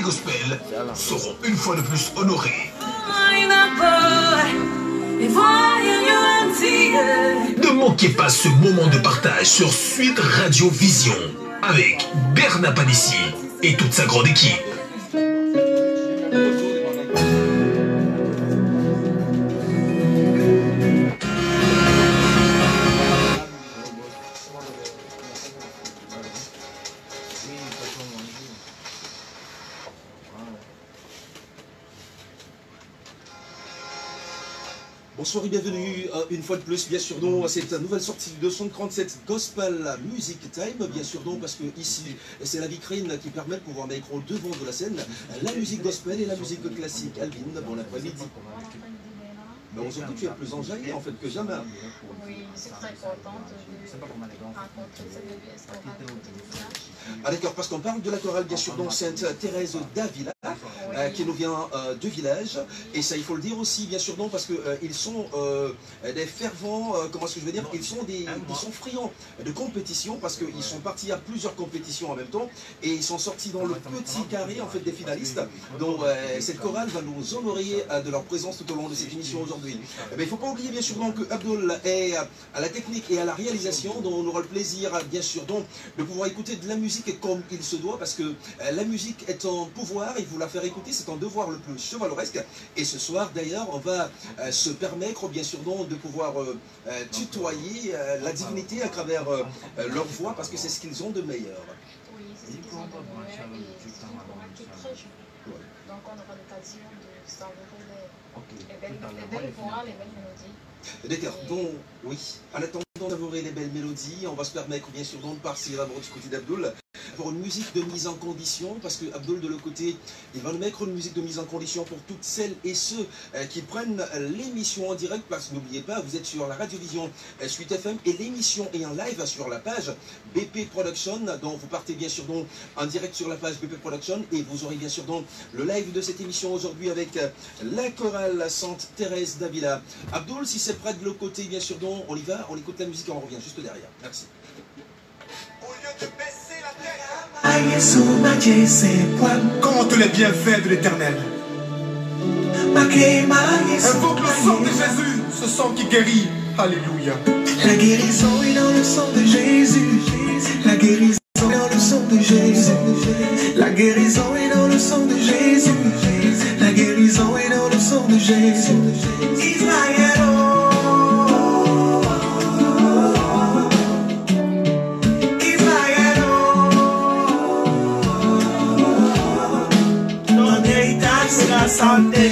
gospel seront une fois de plus honorés. Ne manquez pas ce moment de partage sur Suite Radio Vision avec Bernard Panissi et toute sa grande équipe. Bonsoir et bienvenue une fois de plus, bien sûr donc, cette nouvelle sortie de 237 Gospel Music Time, bien sûr donc, parce que ici, c'est la vitrine qui permet de pouvoir mettre au devant de la scène la musique gospel et la musique classique. Alvin, bon après-midi. Mais aujourd'hui, tu es plus enjaillé en fait que jamais. Oui, je suis très contente de rencontrer cette Ah d'accord, parce qu'on parle de la chorale, bien sûr, donc Sainte Thérèse d'Avila, qui nous vient de village. Et ça, il faut le dire aussi, bien sûr, donc, parce qu'ils sont des fervents, comment est-ce que je veux dire, ils sont friands de compétition, parce qu'ils sont partis à plusieurs compétitions en même temps, et ils sont sortis dans le petit carré, en fait, des finalistes. Donc, cette chorale va nous honorer de leur présence tout au long de cette émission aujourd'hui. Mais il ne faut pas oublier, bien sûr, donc, que Abdul est à la technique et à la réalisation, dont on aura le plaisir, bien sûr, donc, de pouvoir écouter de la musique comme il se doit, parce que la musique est un pouvoir, et vous la faire écouter, c'est un devoir le plus chevaleresque. Et ce soir, d'ailleurs, on va se permettre, bien sûr, donc, de pouvoir tutoyer la divinité à travers leur voix, parce que c'est ce qu'ils ont de meilleur. Oui, c'est ce qu'ils ont de meilleur, et c'est une chorale qui est très jolie. Donc, on aura l'occasion de savourer les belles voix, les belles mélodies. D'accord, donc, oui, en attendant de savourer les belles mélodies, on va se permettre, bien sûr, donc, de partir d'abord du côté d'Abdul, pour une musique de mise en condition, parce que Abdul, de l'autre côté, il va nous mettre une musique de mise en condition pour toutes celles et ceux qui prennent l'émission en direct, parce que n'oubliez pas, vous êtes sur la radiovision Suite FM, et l'émission est en live sur la page BP Production, donc vous partez bien sûr donc en direct sur la page BP Production, et vous aurez bien sûr donc le live de cette émission aujourd'hui avec la chorale Sainte Thérèse d'Avila. Abdul, si c'est prêt de l'autre côté, bien sûr donc, on y va, on écoute la musique et on revient juste derrière. Merci. Comment tous les bienfaits de l'Éternel. Invoque le sang de Jésus, ce sang qui guérit. Alléluia. La guérison est dans le sang de Jésus. La guérison est dans le sang de Jésus. La guérison est dans le sang de Jésus. La guérison est dans le sang de Jésus. Israël. La santé.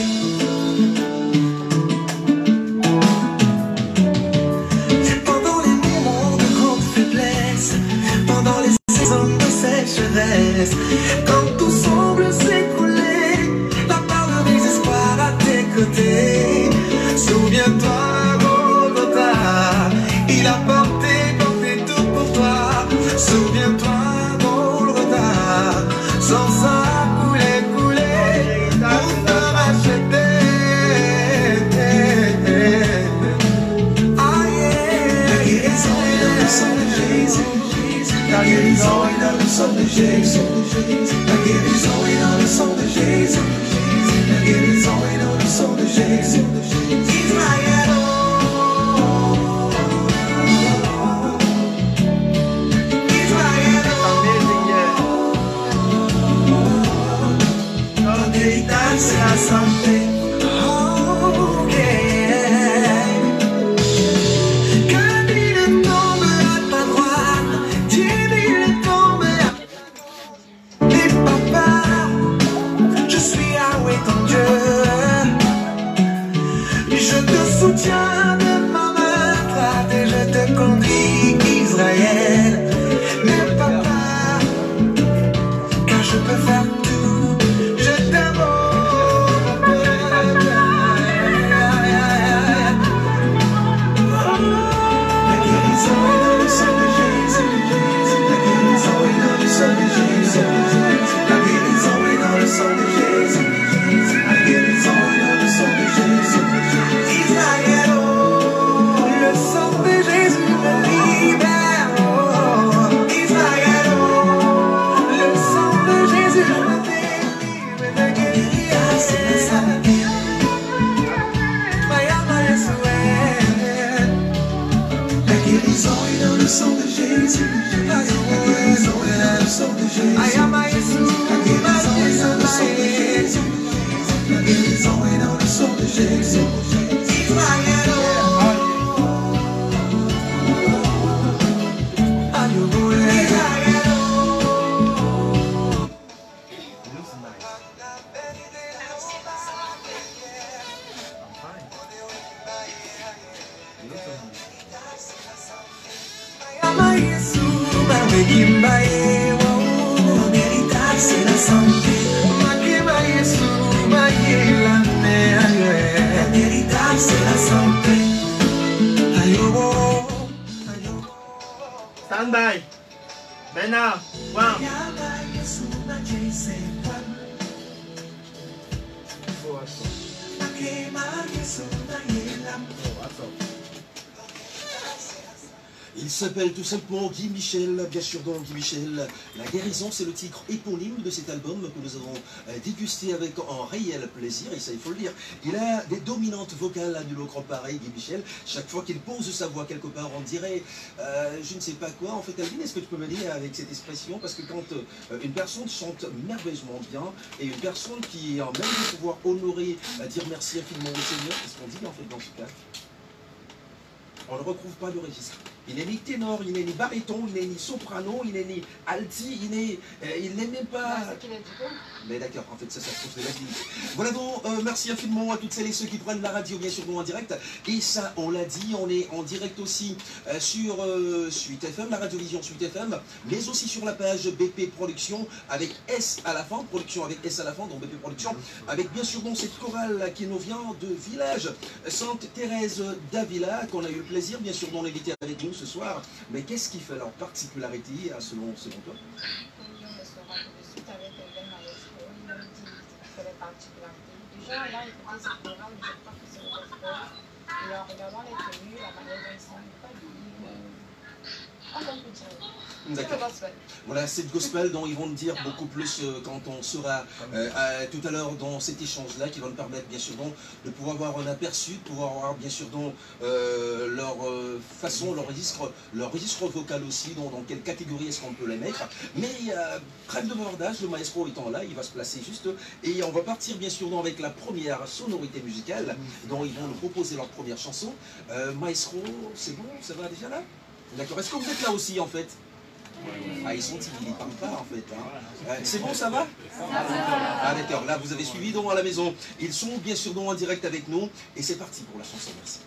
Pendant les moments de grande faiblesse, pendant les saisons de sécheresse, quand tout semble s'écrouler, la part de désespoir à tes côtés. Souviens-toi, Golgotha, il a porté tout pour toi. Souviens-toi, Golgotha, sans ça. La guérison est dans le sang de Jésus. La guérison est dans le sang de Jésus. La guérison est dans le sang de Jésus. Israël. Israël. Notre héritage, c'est la santé. Soutiens de ma main droite et je te conduis, Israël. N'aie pas peur, car je peux faire tout. Je t'aime. sang de Jésus. La guérison est dans le sang de Jésus. La guérison est dans le sang de Jésus. La guérison est dans le sang de Jésus. C'est la santé. La véritable, c'est la santé. Stand by. Maintenant, one. Il s'appelle tout simplement Guy Michel, bien sûr donc Guy Michel. La guérison, c'est le titre éponyme de cet album que nous avons dégusté avec un réel plaisir, et ça il faut le dire. Il a des dominantes vocales à nul autre pareil, Guy Michel. Chaque fois qu'il pose sa voix quelque part, on dirait je ne sais pas quoi. En fait, Alvin, est-ce que tu peux m'aider avec cette expression? Parce que quand une personne chante merveilleusement bien, et une personne qui a même de pouvoir honorer, dire merci infiniment au Seigneur, qu'est-ce qu'on dit en fait dans ce cas? On ne retrouve pas le registre. Il n'est ni ténor, il n'est ni baryton, il n'est ni soprano, il n'est ni alti, il n'est même pas... Mais d'accord, en fait, ça se trouve de la clinique. Voilà donc, merci infiniment à toutes celles et ceux qui prennent la radio, bien sûr, nous en direct. Et ça, on l'a dit, on est en direct aussi sur Suite FM, la radiovision Suite FM, mais aussi sur la page BP Production, avec S à la fin, production avec S à la fin, donc BP Production, avec bien sûr donc cette chorale qui nous vient de village Sainte-Thérèse d'Avila, qu'on a eu le plaisir, bien sûr, d'en l'inviter avec nous ce soir. Mais qu'est-ce qui fait leur particularité, selon toi? Déjà, là, écoutez cette chorale, je crois que c'est le gospel. Et en regardant les tenues, la manière dont ils sont, pas du voilà, c'est le gospel dont ils vont nous dire beaucoup plus quand on sera tout à l'heure dans cet échange-là, qui va nous permettre bien sûr donc de pouvoir avoir un aperçu, de pouvoir avoir bien sûr donc leur façon, leur registre vocal aussi, dans quelle catégorie est-ce qu'on peut les mettre. Mais trêve de bavardage, le maestro étant là, il va se placer juste, et on va partir bien sûr donc avec la première sonorité musicale dont ils vont nous proposer leur première chanson. Maestro, c'est bon, ça va déjà là? D'accord, est-ce que vous êtes là aussi en fait? Ah, ils sont timides, ils ne parlent pas en fait. Hein. C'est bon, ça va? Ah d'accord, là vous avez suivi donc à la maison. Ils sont bien sûr donc en direct avec nous. Et c'est parti pour la chanson, merci.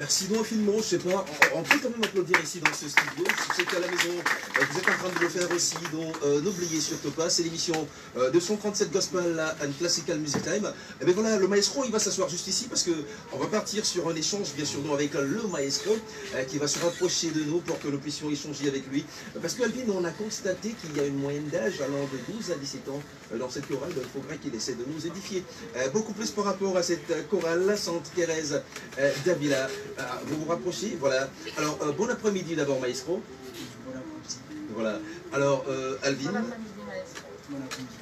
Merci donc infiniment, je sais pas, on peut quand même applaudir ici dans ce studio, je sais qu'à la maison, vous êtes en train de le faire aussi, donc n'oubliez surtout pas, c'est l'émission 237 Gospel and Classical Music Time. Et bien voilà, le maestro, il va s'asseoir juste ici parce qu'on va partir sur un échange, bien sûr, avec le maestro, qui va se rapprocher de nous pour que nous puissions échanger avec lui. Parce qu'Alvin, on a constaté qu'il y a une moyenne d'âge allant de 12 à 17 ans dans cette chorale, donc il faudrait qu'il essaie de nous édifier beaucoup plus par rapport à cette chorale, Sainte Thérèse d'Avila. Vous vous rapprochez, voilà. Alors, bon après-midi d'abord, maestro. Bon après-midi. Voilà. Alors, Alvin. Bon après-midi, maestro. Bon après-midi.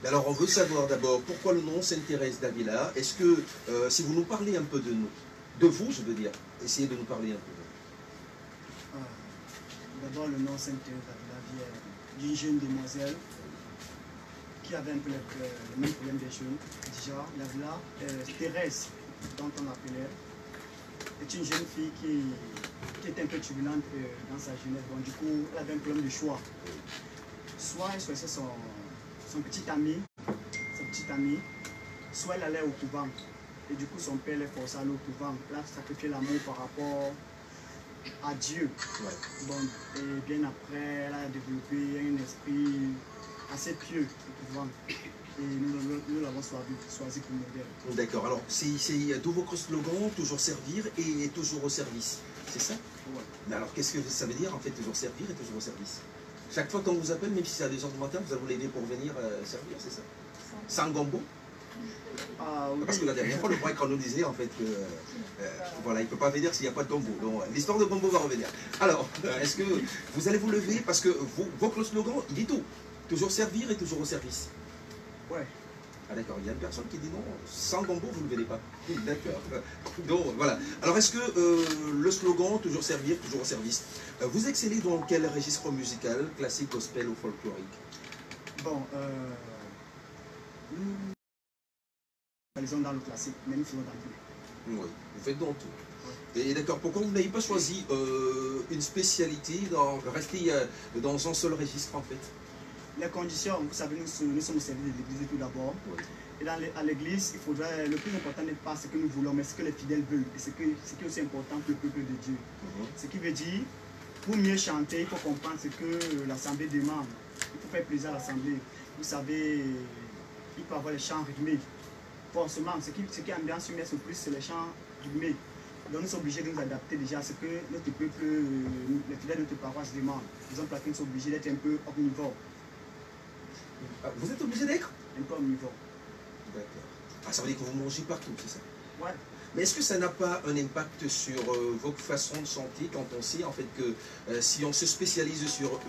Alors, on veut savoir d'abord pourquoi le nom Sainte Thérèse d'Avila. Est-ce que, si vous nous parlez un peu de nous, de vous, je veux dire, essayez de nous parler un peu. D'abord, le nom Sainte Thérèse d'Avila vient d'une jeune demoiselle qui avait un peu le même problème des jeunes. Déjà, l'Avila, Thérèse, dont on l'appelait, est une jeune fille qui était un peu turbulente dans sa jeunesse. Donc, du coup, elle avait un problème de choix. Soit elle choisissait son petit ami, soit elle allait au couvent. Et du coup, son père les forçait à aller au couvent. Là, sacrifier l'amour par rapport à Dieu. Bon, et bien après, elle a développé un esprit assez pieux au couvent. Et nous l'avons choisi comme modèle. D'accord, alors c'est tout votre slogan, toujours servir et toujours au service, c'est ça? Ouais. Mais alors qu'est-ce que ça veut dire en fait, toujours servir et toujours au service? Chaque fois qu'on vous appelle, même si c'est à 2 h du matin, vous allez vous lever pour venir servir, c'est ça? Sans gombo? Oui. Parce que la dernière fois, le prêtre nous disait en fait que voilà, il ne peut pas venir s'il n'y a pas de gombo. Donc l'histoire de gombo va revenir. Alors, est-ce que vous allez vous lever parce que votre slogan, il dit tout. Toujours servir et toujours au service. Ouais. Ah d'accord, il y a une personne qui dit non, sans gombo, vous ne le venez pas. D'accord. Donc voilà. Alors est-ce que le slogan, toujours servir, toujours au service, vous excellez dans quel registre musical, classique, gospel ou folklorique? Bon, nous réalisons dans le classique, mais nous faisons dans tout. Oui, vous faites dans tout. Et d'accord, pourquoi vous n'avez pas choisi une spécialité, rester dans un seul registre en fait? Les conditions, vous savez, nous sommes au service de l'église tout d'abord. Oui. Et à l'église, il faudrait, le plus important n'est pas ce que nous voulons, mais ce que les fidèles veulent. Et ce qui est aussi important pour le peuple de Dieu. Ce qui veut dire, pour mieux chanter, il faut comprendre ce que l'assemblée demande. Il faut faire plaisir à l'assemblée. Vous savez, il peut y avoir les chants rythmés. Forcément, ce qui ambiance humaine le plus, c'est les chants rythmés. Donc nous sommes obligés de nous adapter déjà à ce que notre peuple, les fidèles de notre paroisse demandent. Par exemple, nous sommes obligés d'être un peu omnivores. Vous êtes obligé d'être un peu omnivore. D'accord. Ah, ça veut dire que vous mangez partout, c'est ça? Ouais. Mais est-ce que ça n'a pas un impact sur votre façon de chanter quand on sait en fait que si on se spécialise sur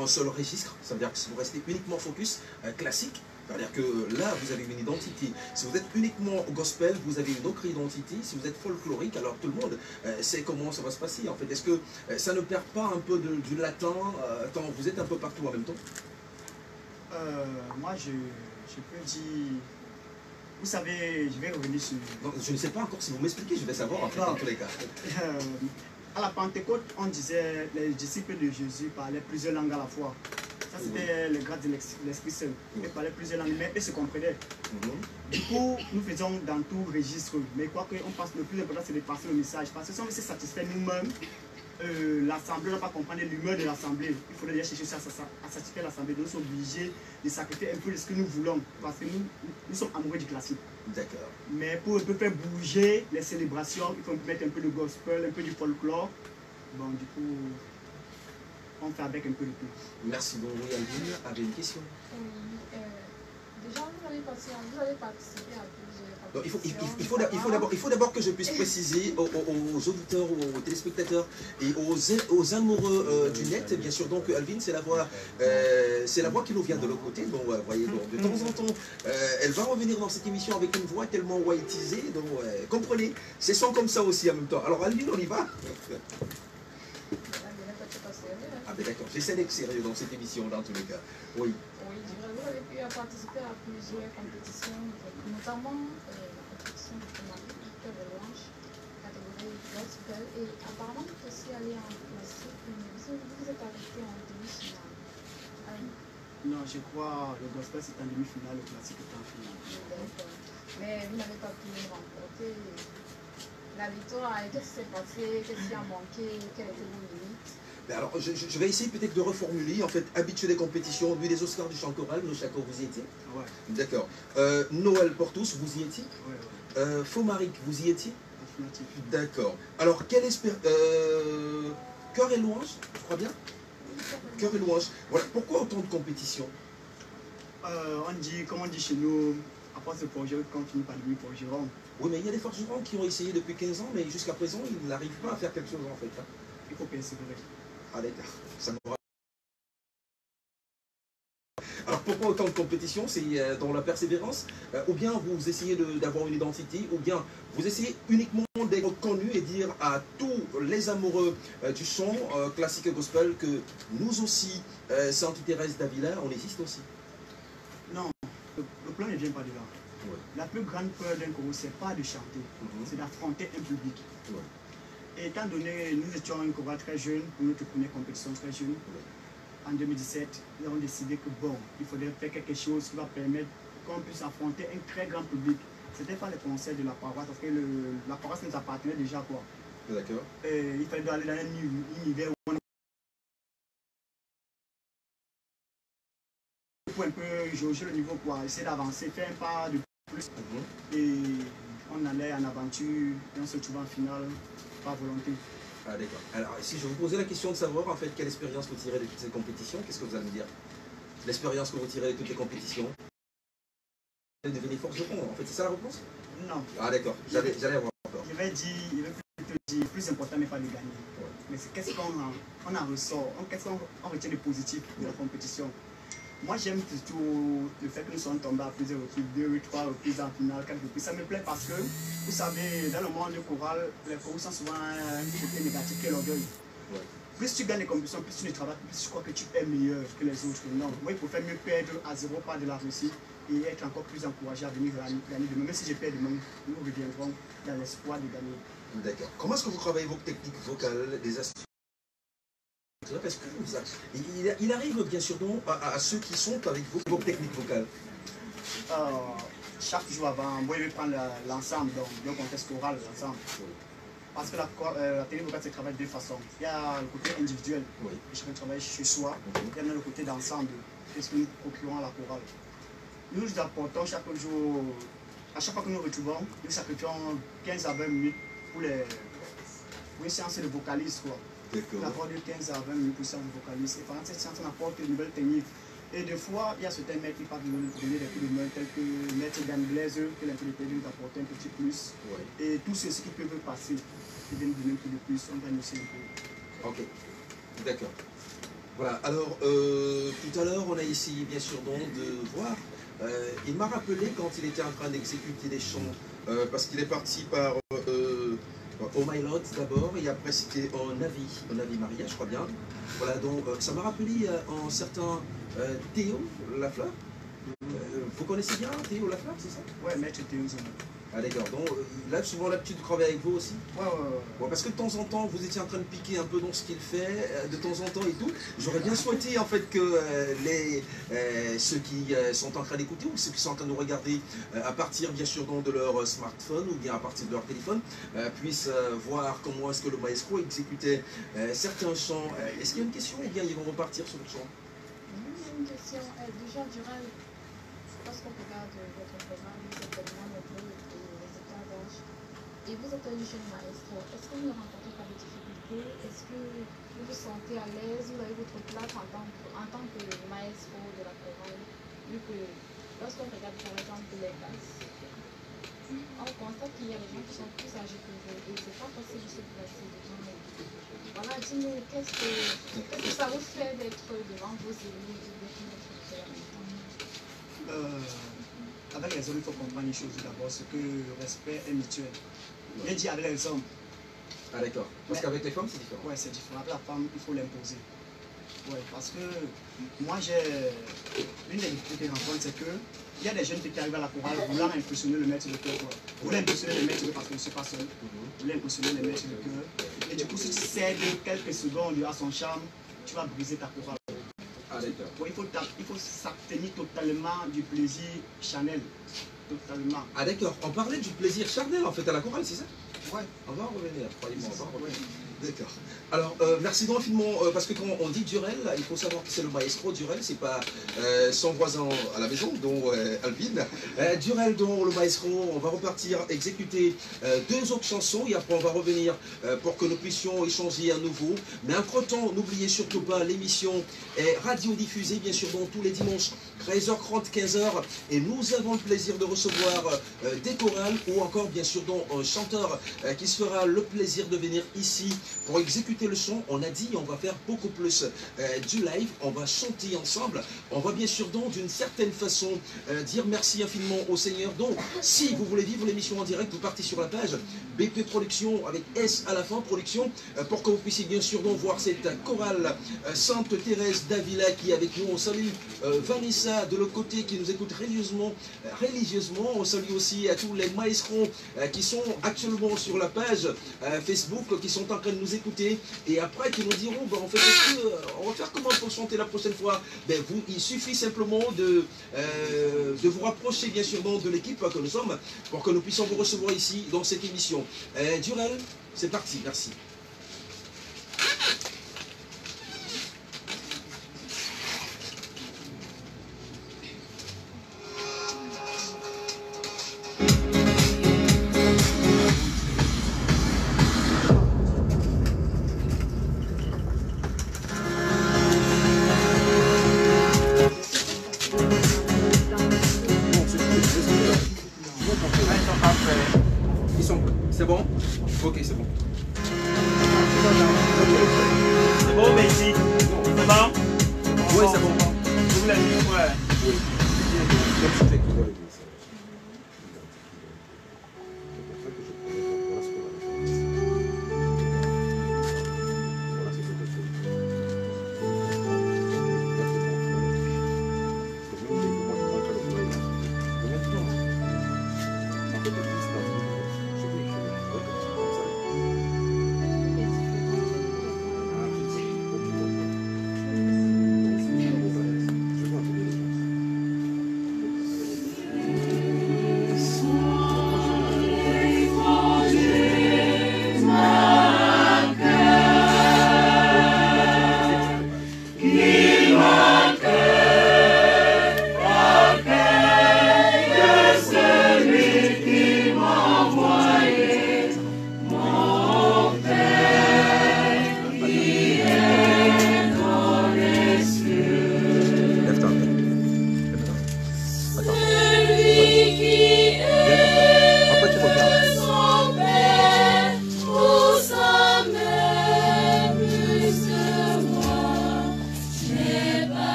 un seul registre, ça veut dire que si vous restez uniquement focus classique, c'est-à-dire que là, vous avez une identité. Si vous êtes uniquement gospel, vous avez une autre identité. Si vous êtes folklorique, alors tout le monde sait comment ça va se passer. En fait, est-ce que ça ne perd pas un peu du latin quand vous êtes un peu partout en même temps? Moi, je peux dire... Vous savez, je vais revenir sur... Non, je ne sais pas encore si vous m'expliquez, je vais savoir en fait, dans tous les cas. À la Pentecôte, on disait les disciples de Jésus parlaient plusieurs langues à la fois. Ça, c'était le grade de l'Esprit Saint. Ils parlaient plusieurs langues, mais ils se comprenaient. Du coup, nous faisons dans tout registre. Mais quoi qu'on pense, le plus important, c'est de passer le message. Parce que si on se satisfait nous-mêmes, l'Assemblée ne va pas comprendre l'humeur de l'Assemblée. Il faudrait chercher à satisfaire l'Assemblée. Nous sommes obligés de sacrifier un peu de ce que nous voulons. Parce que nous sommes amoureux du classique. D'accord. Mais pour faire bouger les célébrations, il faut mettre un peu de gospel, un peu du folklore. Bon, du coup, on fait avec un peu de tout. Merci beaucoup. Alvin avait une question. Déjà, vous avez participé à plusieurs... Il faut d'abord que je puisse préciser aux auditeurs, aux téléspectateurs et aux amoureux du net, bien sûr, donc Alvin, c'est la voix qui nous vient de l'autre côté. Donc, voyez, donc, de temps en temps, elle va revenir dans cette émission avec une voix tellement whiteisée. Donc, comprenez, c'est son comme ça aussi en même temps. Alors, Alvin, on y va? Ah ben d'accord, j'essaie d'être sérieux dans cette émission, dans tous les cas. Oui. Oui, vous avez pu participer à plusieurs compétitions, notamment la compétition de Cœur de Louange, catégorie gospel, et apparemment vous aussi allé en classique, mais vous êtes arrêté en demi-finale. Non, je crois le gospel c'est en demi-finale, le classique est en finale. D'accord. Mais vous n'avez pas pu remporter. la victoire, qu'est-ce qui s'est passé, qu'est-ce qui a manqué, quelles étaient vos limites? Alors, je vais essayer peut-être de reformuler. En fait, habitué des compétitions, vu les Oscars du chant choral, nos Chaco, vous y étiez? Ouais. D'accord. Noël Portus, vous y étiez? Ouais. Fomaric, vous y étiez? Affirmatif. D'accord. Alors, quelle espérance... Cœur et louange, je crois bien? Cœur et louange. Voilà. Pourquoi autant de compétitions? On dit, comme on dit chez nous, à part ce projet, quand on finit par devenir forgeron. Oui, mais il y a des forgerons qui ont essayé depuis 15 ans, mais jusqu'à présent, ils n'arrivent pas à faire quelque chose en fait. Hein. Il faut persévérer. Ah d'accord. Ça me... Alors pourquoi autant de compétition? C'est dans la persévérance, ou bien vous essayez d'avoir une identité, ou bien vous essayez uniquement d'être connu et dire à tous les amoureux du chant classique et gospel que nous aussi, Sainte Thérèse d'Avila, on existe aussi. Non, le plan ne vient pas de là. Ouais. La plus grande peur d'un chorus, c'est pas de chanter, c'est d'affronter un public. Ouais. Et étant donné, nous étions un chorale très jeune, pour notre première compétition très jeune, en 2017, nous avons décidé que bon, il faudrait faire quelque chose qui va permettre qu'on puisse affronter un très grand public. C'était pas les concerts de la paroisse, parce que la paroisse nous appartenait déjà quoi. D'accord. Il fallait aller dans un univers où on pour un peu jauger le niveau quoi, essayer d'avancer, faire un pas de plus. Et on allait en aventure et on se trouvait en finale par volonté. Ah d'accord. Alors si je vous posais la question de savoir en fait quelle expérience vous tirez de toutes ces compétitions, qu'est-ce que vous allez me dire? L'expérience que vous tirez de toutes les compétitions? Vous devenez forgeron, en fait, c'est ça la réponse? Non. Ah d'accord, j'allais avoir peur. Je vais plutôt dire, plus important n'est pas de gagner. Ouais. Mais c'est qu'est-ce qu'on en ressort, qu'est-ce qu'on retient de positif de la compétition. Moi j'aime surtout le fait que nous sommes tombés à plusieurs reprises, 2, 3 reprises en finale, 4 reprises. Ça me plaît parce que, vous savez, dans le monde du choral, les chorus sont souvent un côté négatif que l'orgueil. Ouais. Plus tu gagnes des compétitions, plus tu ne travailles, plus tu crois que tu es meilleur que les autres. Non, moi il faut faire mieux perdre à 0 pas de la réussite et être encore plus encouragé à venir gagner demain. Même si je perds demain, nous reviendrons dans l'espoir de gagner. D'accord. Comment est-ce que vous travaillez vos techniques vocales, des astuces? Parce que il arrive bien sûr donc à ceux qui sont avec vos techniques vocales. Chaque jour avant, moi je vais prendre l'ensemble, donc le contexte choral, l'ensemble. Oui. Parce que la technique vocale se travaille de deux façons. Il y a le côté individuel, oui. Et chacun travaille chez soi. Il y a le côté d'ensemble, qu'est-ce que nous procurons à la chorale. Nous nous apportons chaque jour, à chaque fois que nous retrouvons, nous sacrifions 15 à 20 minutes pour une séance de vocaliste. On apporte de 15 à 20 minutes pour séance de vocaliste. Et pendant cette séance, on apporte de nouvelles techniques. Et des fois, il y a certains maîtres qui peuvent nous donner des coups de main, tels que Maître Dan Blaise, que l'intellectuel nous apporte un petit plus. Ouais. Et tous ceux qui peuvent passer, qui viennent donner un peu de plus, on gagne aussi un peu. Ok, d'accord. Voilà, alors tout à l'heure, on a essayé bien sûr donc de voir. Il m'a rappelé quand il était en train d'exécuter des chants, parce qu'il est parti par Oh My Lord d'abord, et après c'était en Ave Maria, je crois bien. Voilà, donc ça m'a rappelé un certain Théo Lafleur. Vous connaissez bien Théo Lafleur, c'est ça? Ouais, Maître Théo Zona. Ah d'accord, donc il a souvent l'habitude de travailler avec vous aussi? Ouais. Bon, parce que de temps en temps, vous étiez en train de piquer un peu dans ce qu'il fait, de temps en temps et tout. J'aurais bien souhaité en fait que ceux qui sont en train d'écouter ou ceux qui sont en train de nous regarder à partir bien sûr donc, de leur smartphone ou bien à partir de leur téléphone puissent voir comment est-ce que le maestro exécutait certains chants. Est-ce qu'il y a une question ou bien ils vont repartir sur le chant? Il y a une question. Déjà, durant, lorsqu'on regarde votre programme, vous êtes vraiment nombreux et résultats d'âge. Et vous êtes un jeune maestro. Est-ce que vous ne rencontrez pas de difficultés? Est-ce que vous vous sentez à l'aise? Vous avez votre place en tant que maestro de la chorale? Vu que lorsqu'on regarde par exemple les classes, on constate qu'il y a des gens qui sont plus âgés que vous et c'est pas possible de se placer devant eux. Voilà, dis-nous, qu'est-ce que ça vous fait d'être devant vos élèves et d'être notre frère? Avec les hommes, il faut comprendre une chose d'abord, c'est que le respect est mutuel. Bien dit avec les hommes. Ah d'accord. Parce qu'avec les femmes, c'est différent. Oui, c'est différent. Avec la femme, il faut l'imposer. Oui, parce que moi, j'ai l'une des difficultés que je rencontre, c'est que il y a des jeunes qui arrivent à la chorale voulant impressionner le maître de cœur. Vous voulez impressionner le maître de cœur parce que je ne suis pas seul. Vous voulez impressionner le maître de cœur. Et du coup, si tu cèdes quelques secondes à son charme, tu vas briser ta chorale. Ah, bon, il faut s'abstenir totalement du plaisir charnel. Totalement. Ah d'accord, on parlait du plaisir charnel en fait à la chorale, c'est ça? Ouais, on va revenir, croyez-moi, on va revenir. D'accord. Alors, merci donc infiniment, parce que quand on dit Durel, il faut savoir que c'est le maestro Durel, c'est pas son voisin à la maison, dont Alvin. Durel, dont le maestro, on va repartir exécuter 2 autres chansons, et après on va revenir pour que nous puissions échanger à nouveau. Mais entre-temps, n'oubliez surtout pas, l'émission est radiodiffusée, bien sûr, donc tous les dimanches, 13h30, 15h, et nous avons le plaisir de recevoir des chorales, ou encore, bien sûr, donc un chanteur qui se fera le plaisir de venir ici pour exécuter le son. On a dit on va faire beaucoup plus du live, on va chanter ensemble, on va bien sûr donc d'une certaine façon dire merci infiniment au Seigneur. Donc si vous voulez vivre l'émission en direct, vous partez sur la page BP Production avec S à la fin, Production, pour que vous puissiez bien sûr donc voir cette chorale Sainte Thérèse d'Avila qui est avec nous. On salue Vanessa de l'autre côté qui nous écoute religieusement. On salue aussi tous les maestros qui sont actuellement sur la page Facebook, qui sont en train de nous écouter, et après qui nous diront ben, en fait, on va faire comment pour chanter la prochaine fois. Ben, il suffit simplement de vous rapprocher bien sûr de l'équipe que nous sommes pour que nous puissions vous recevoir ici dans cette émission. Durel, c'est parti, merci. C'est bon? Ok, c'est bon. C'est bon, Messi? C'est bon? Oui, c'est bon. Vous voulez dire quoi? Oui.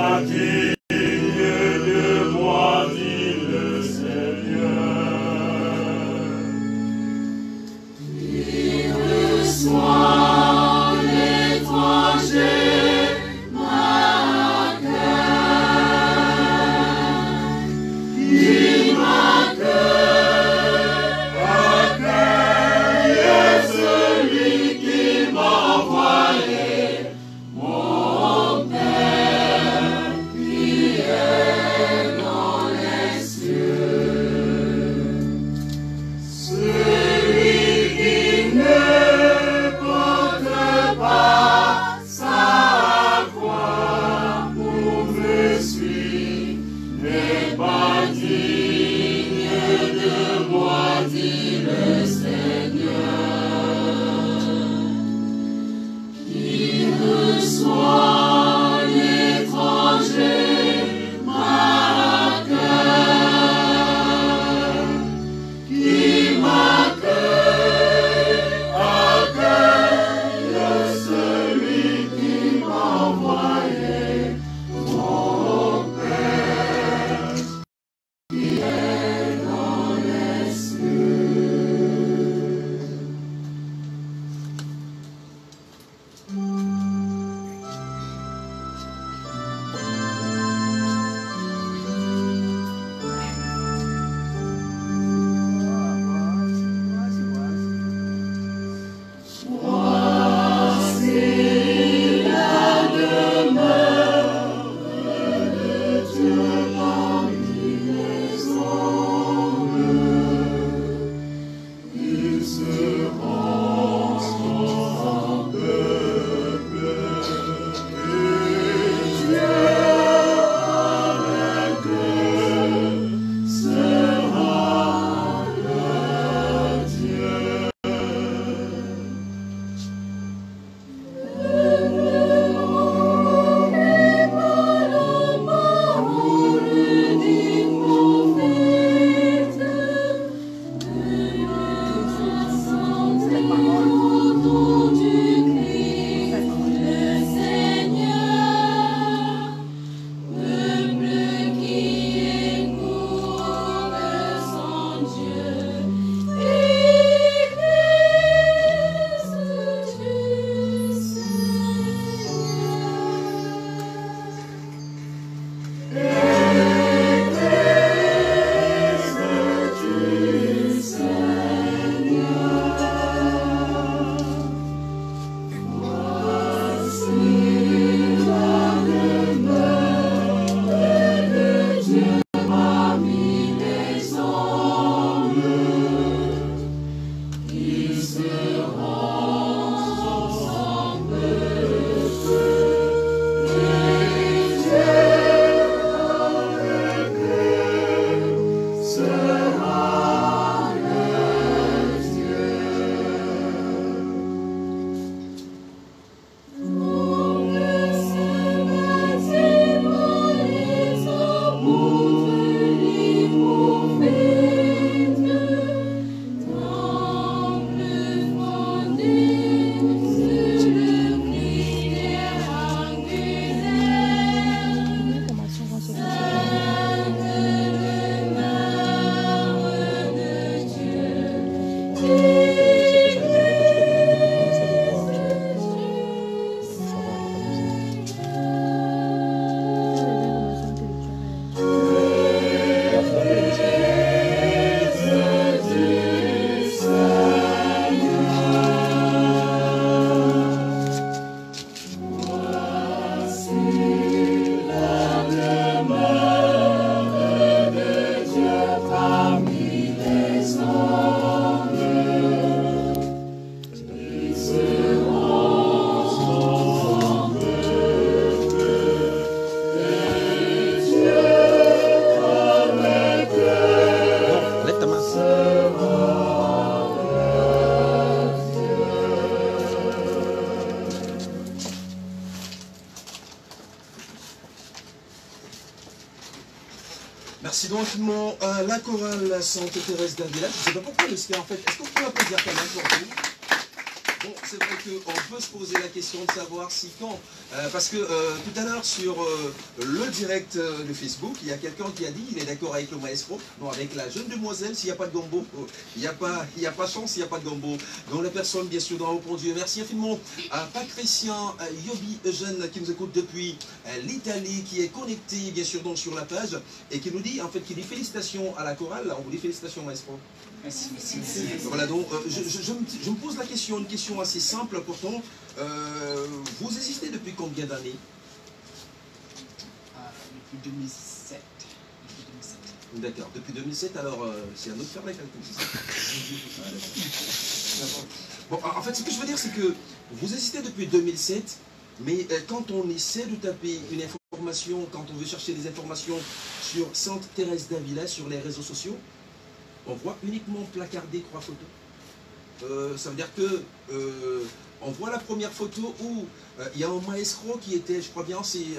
Accueille celui qui m'envoie. Merci donc infiniment. La chorale Sainte Thérèse d'Avila. Je ne sais pas pourquoi le ski en fait. Est-ce qu'on peut applaudir quand même pour vous? Bon, c'est vrai qu'on peut se poser la question de savoir si quand, parce que tout à l'heure sur le direct de Facebook, il y a quelqu'un qui a dit il est d'accord avec le maestro, non avec la jeune demoiselle, s'il n'y a pas de gombo, il n'y a pas chance, il n'y a pas de gombo. Donc la personne bien sûr dans le bon Dieu. Merci infiniment à Patricien Yobi Eugène qui nous écoute depuis l'Italie, qui est connecté bien sûr donc sur la page et qui nous dit en fait qu'il dit félicitations à la chorale, on vous dit félicitations maestro. Merci. Voilà, donc je me pose la question, une question assez simple pourtant. Vous existez depuis combien d'années? Depuis 2007. D'accord, depuis 2007, alors c'est un autre faire la calcul. Bon, en fait, ce que je veux dire, c'est que vous existez depuis 2007, mais quand on essaie de taper une information, quand on veut chercher des informations sur Sainte Thérèse d'Avila, sur les réseaux sociaux, on voit uniquement placardé croix photo. Ça veut dire que on voit la première photo où il y a un maestro qui était, je crois bien, c'est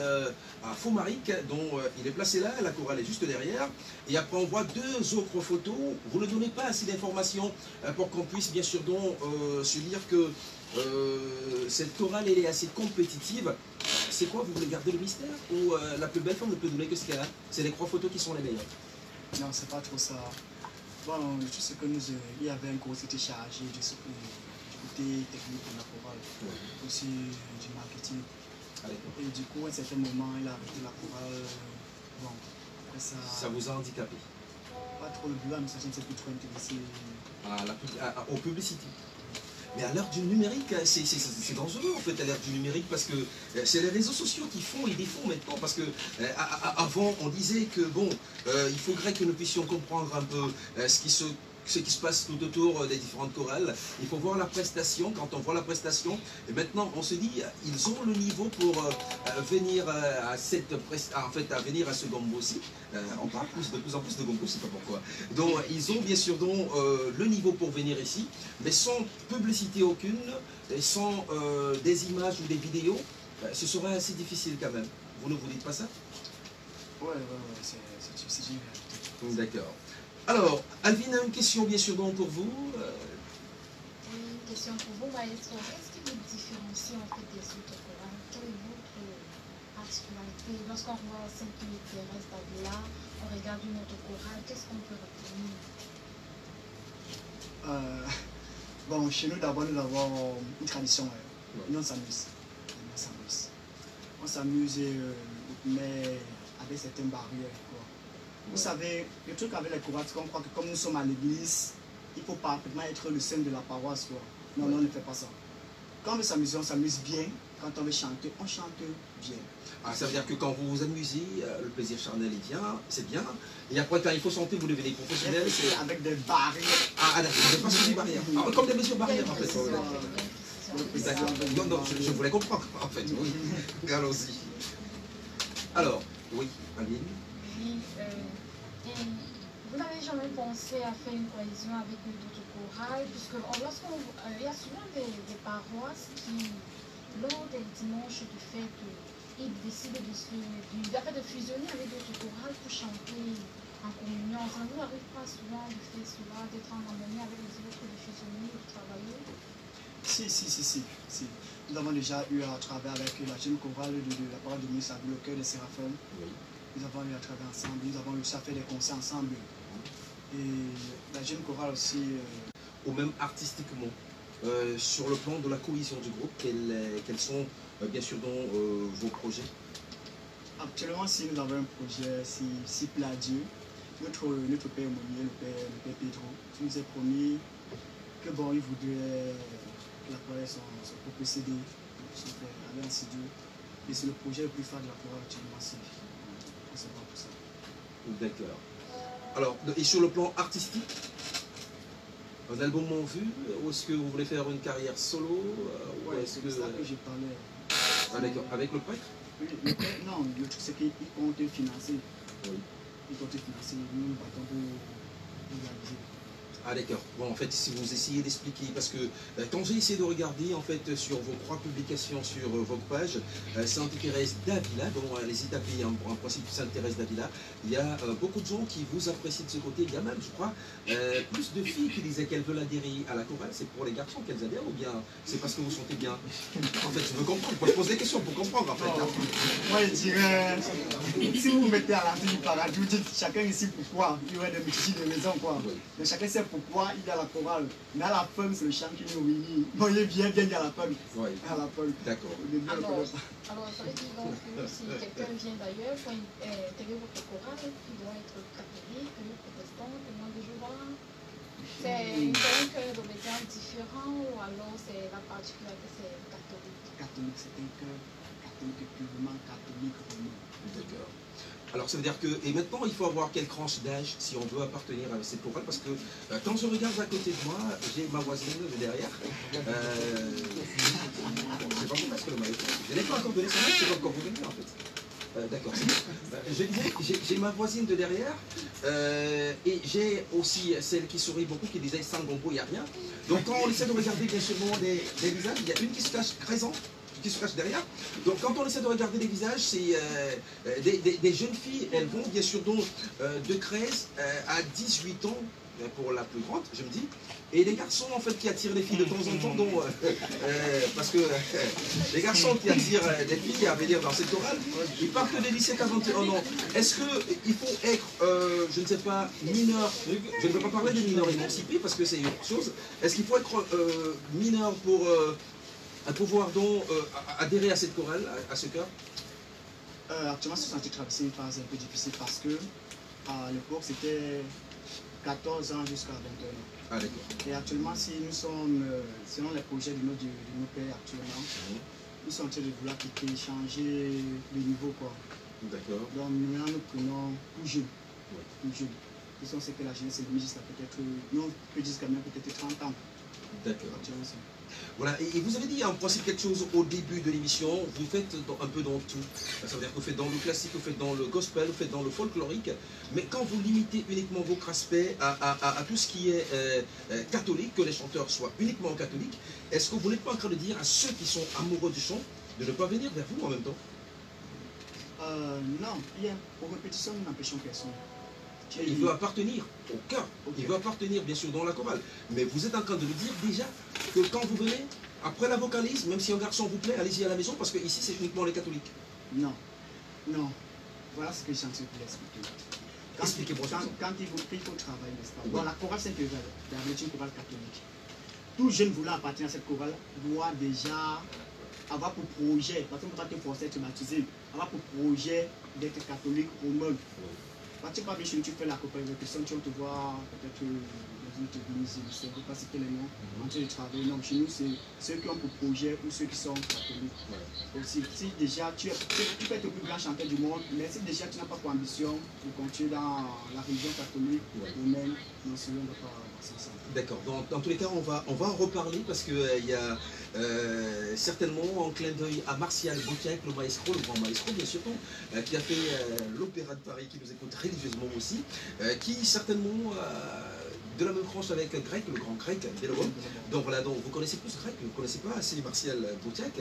à Faux-Maric, dont il est placé là, la chorale est juste derrière. Et après on voit deux autres photos. Vous ne donnez pas assez d'informations pour qu'on puisse bien sûr donc se dire que cette chorale elle est assez compétitive. C'est quoi, vous voulez garder le mystère? Ou la plus belle forme ne peut donner que ce qu'elle a? C'est les croix photos qui sont les meilleures? Non, c'est pas trop ça. Bon, tout ce que il y avait un cours qui était chargé du côté technique de la chorale, aussi du marketing. Et du coup, à un certain moment, il a arrêté la chorale. Bon, après ça. Ça vous a handicapé? Pas trop le boulot, mais ça ne s'est plus trop intéressé. Aux publicités. Mais à l'heure du numérique, c'est dangereux en fait à l'heure du numérique parce que c'est les réseaux sociaux qui font et défont maintenant parce que avant on disait que bon, il faudrait que nous puissions comprendre un peu ce qui se passe tout autour des différentes chorales. Il faut voir la prestation. Quand on voit la prestation, et maintenant on se dit ils ont le niveau pour venir à venir à ce gombo aussi. On parle de plus en plus de gombo, je ne sais pas pourquoi. Donc ils ont bien sûr donc, le niveau pour venir ici, mais sans publicité aucune, et sans des images ou des vidéos, ce serait assez difficile quand même. Vous ne vous dites pas ça? Ouais, c'est génial. D'accord. Alors, Alvin a une question bien sûr donc pour vous. Oui, une question pour vous, maestro. Qu'est-ce qui vous différencie en fait des autres chorales? Quelle est votre particularité? Lorsqu'on voit Sainte Thérèse d'Avila, on regarde une autre chorale, qu'est-ce qu'on peut retenir? Bon, chez nous d'abord nous avons une tradition. Nous on s'amuse. On s'amuse, mais avec certaines barrières. Vous savez, le truc avec les chorales, c'est qu'on croit que comme nous sommes à l'église, il ne faut pas être le saint de la paroisse. Quoi. Non, non, on ne fait pas ça. Quand on veut s'amuser, on s'amuse bien. Quand on veut chanter, on chante bien. Ah, ça veut dire que quand vous vous amusez, le plaisir charnel est bien, c'est bien. Et après, quand il faut chanter, vous devenez professionnel. Avec des barrières. Ah, d'accord, vous n'avez pas sur des barrières. Ah, comme des mesures barrières, en fait. D'accord. Non, je voulais comprendre, en fait. Oui. Allons-y. Alors, oui, Aline. Oui, vous n'avez jamais pensé à faire une cohésion avec d'autres chorales, puisque il y a souvent des paroisses qui, lors des dimanches de fête, ils décident de fusionner avec d'autres chorales pour chanter en communion. Ça ne vous arrive pas souvent de faire cela, d'être en harmonie avec les autres, de fusionner, de travailler? Si. Nous avons déjà eu à travailler avec la jeune chorale de la paroisse de Moussa, le cœur des Séraphins. Oui. Nous avons eu à travailler ensemble, nous avons réussi à faire des concerts ensemble. Et la jeune chorale aussi. Ou même artistiquement, sur le plan de la cohésion du groupe, quels sont bien sûr vos projets? Actuellement, si nous avons un projet, si plaît à Dieu, notre père aumônier, le père Pedro, qui nous a promis que bon, il voudrait que la chorale son propre CD, son frère, avec ainsi Dieu. Et c'est le projet le plus fort de la chorale actuellement. On se bat pour ça. D'accord. Alors, et sur le plan artistique, un album en vue, ou est-ce que vous voulez faire une carrière solo? Ouais, c'est de ça que j'ai parlé. Avec le prêtre? Oui, le prêtre, non, le truc c'est qu'il compte financer. Oui. Il compte financer, nous nous battons pour réaliser. Ah d'accord. Bon, en fait, si vous essayez d'expliquer, parce que quand j'ai essayé de regarder, en fait, sur vos 3 publications sur votre page, Sainte-Thérèse d'Avila, dont les établis en principe Sainte-Thérèse d'Avila, il y a beaucoup de gens qui vous apprécient de ce côté. Il y a même, je crois, plus de filles qui disaient qu'elles veulent adhérer à la chorale. C'est pour les garçons qu'elles adhèrent ou bien c'est parce que vous sentez bien? En fait, je veux comprendre. Moi, je pose des questions pour comprendre, en fait. Oh, moi, je dirais, si vous mettez à l'entrée du paradis, vous dites chacun ici pourquoi il y aurait des multitudes de maisons, quoi. Oui. Mais chacun sait pourquoi il y a la chorale. Mais à la fin, c'est le chant qui nous réunit. Bon, il est bien, il y a la fin. Oui. À la fin. D'accord. Alors, ça veut dire donc que si quelqu'un vient d'ailleurs pour intégrer votre chorale, il doit être catholique, protestant, témoin de Jéhovah. C'est un cœur d'obédience différent ou alors c'est la particularité, c'est catholique? Catholique, c'est un cœur catholique, purement catholique romain. D'accord. Alors ça veut dire que, et maintenant il faut avoir quelle tranche d'âge si on veut appartenir à cette chorale, parce que quand je regarde à côté de moi, j'ai ma voisine de derrière. Je ne sais pas pourquoi, parce que le maillot, je n'ai pas encore donné son âge, c'est pas encore revenu en fait. D'accord. Je disais, j'ai ma voisine de derrière et j'ai aussi celle qui sourit beaucoup, qui disait sans gombo, il n'y a rien. Donc quand on essaie de regarder bien sûr des visages, il y a une qui se cache présent, qui se cache derrière. Donc quand on essaie de regarder les visages, c'est des jeunes filles, elles vont bien sûr donc de 13 à 18 ans pour la plus grande, je me dis. Et les garçons en fait qui attirent les filles de temps en temps, donc, parce que les garçons qui attirent les filles à venir dans cette chorale, ils partent des lycées 41 ans. Est-ce qu'il faut être, je ne sais pas, mineur, je ne veux pas parler des mineurs émancipés parce que c'est une chose, est-ce qu'il faut être mineur pour pouvoir donc adhérer à cette chorale, à ce chœur? Actuellement, ce sont traversé une phase un peu difficile parce que à l'époque c'était 14 ans jusqu'à 21 ans. Ah, d'accord. Et actuellement, si nous sommes, selon les projets de nos pères actuellement, nous sommes en train de vouloir quitter, changer de niveau, quoi. D'accord. Donc maintenant, nous prenons plus jeune. Plus jeune. Nous sommes que la jeunesse est jusqu'à peut-être, non, peut dire quand même peut-être 30 ans. D'accord. Actuellement, c'est. Voilà, et vous avez dit en principe quelque chose au début de l'émission, vous faites un peu dans tout. Ça veut dire que vous faites dans le classique, vous faites dans le gospel, vous faites dans le folklorique, mais quand vous limitez uniquement votre aspect à tout ce qui est catholique, que les chanteurs soient uniquement catholiques, est-ce que vous n'êtes pas en train de dire à ceux qui sont amoureux du chant de ne pas venir vers vous en même temps? Non, aux répétitions, nous n'empêchons personne. Il veut appartenir au cœur, il veut appartenir bien sûr dans la chorale. Mais vous êtes en train de lui dire déjà que quand vous venez, après la vocalise, même si un garçon vous plaît, allez-y à la maison parce que ici c'est uniquement les catholiques. Non, non. Voilà ce que je suis en train de vous expliquer. Expliquez-moi ça. Quand il faut travailler, n'est-ce pas? Bon, la chorale Sainte-Thérèse est une chorale catholique. Tout jeune voulant appartenir à cette chorale doit déjà avoir pour projet, parce qu'on ne peut pas te forcer à te baptiser, avoir pour projet d'être catholique romain. Quand tu parles de chez nous, tu fais la répétition, tu vas te voir peut-être dans une église, je ne sais pas citer les noms, en train de travailler. Non, chez nous, c'est ceux qui ont pour projet ou ceux qui sont catholiques. Aussi, si déjà tu peux être le plus grand chanteur du monde, mais si déjà tu n'as pas pour ambition de continuer dans la religion catholique romaine, non, sinon on ne va pas avancer ça. D'accord, dans tous les cas, on va en reparler parce qu'il y a certainement un clin d'œil à Martial Boutiac, le maestro, le grand maestro, bien sûr, qui a fait l'Opéra de Paris, qui nous écoute religieusement aussi, qui certainement de la même tranche avec Grec, le grand Grec, Bélorome. Donc voilà, donc vous connaissez plus Grec, vous ne connaissez pas assez Martial Boutiac.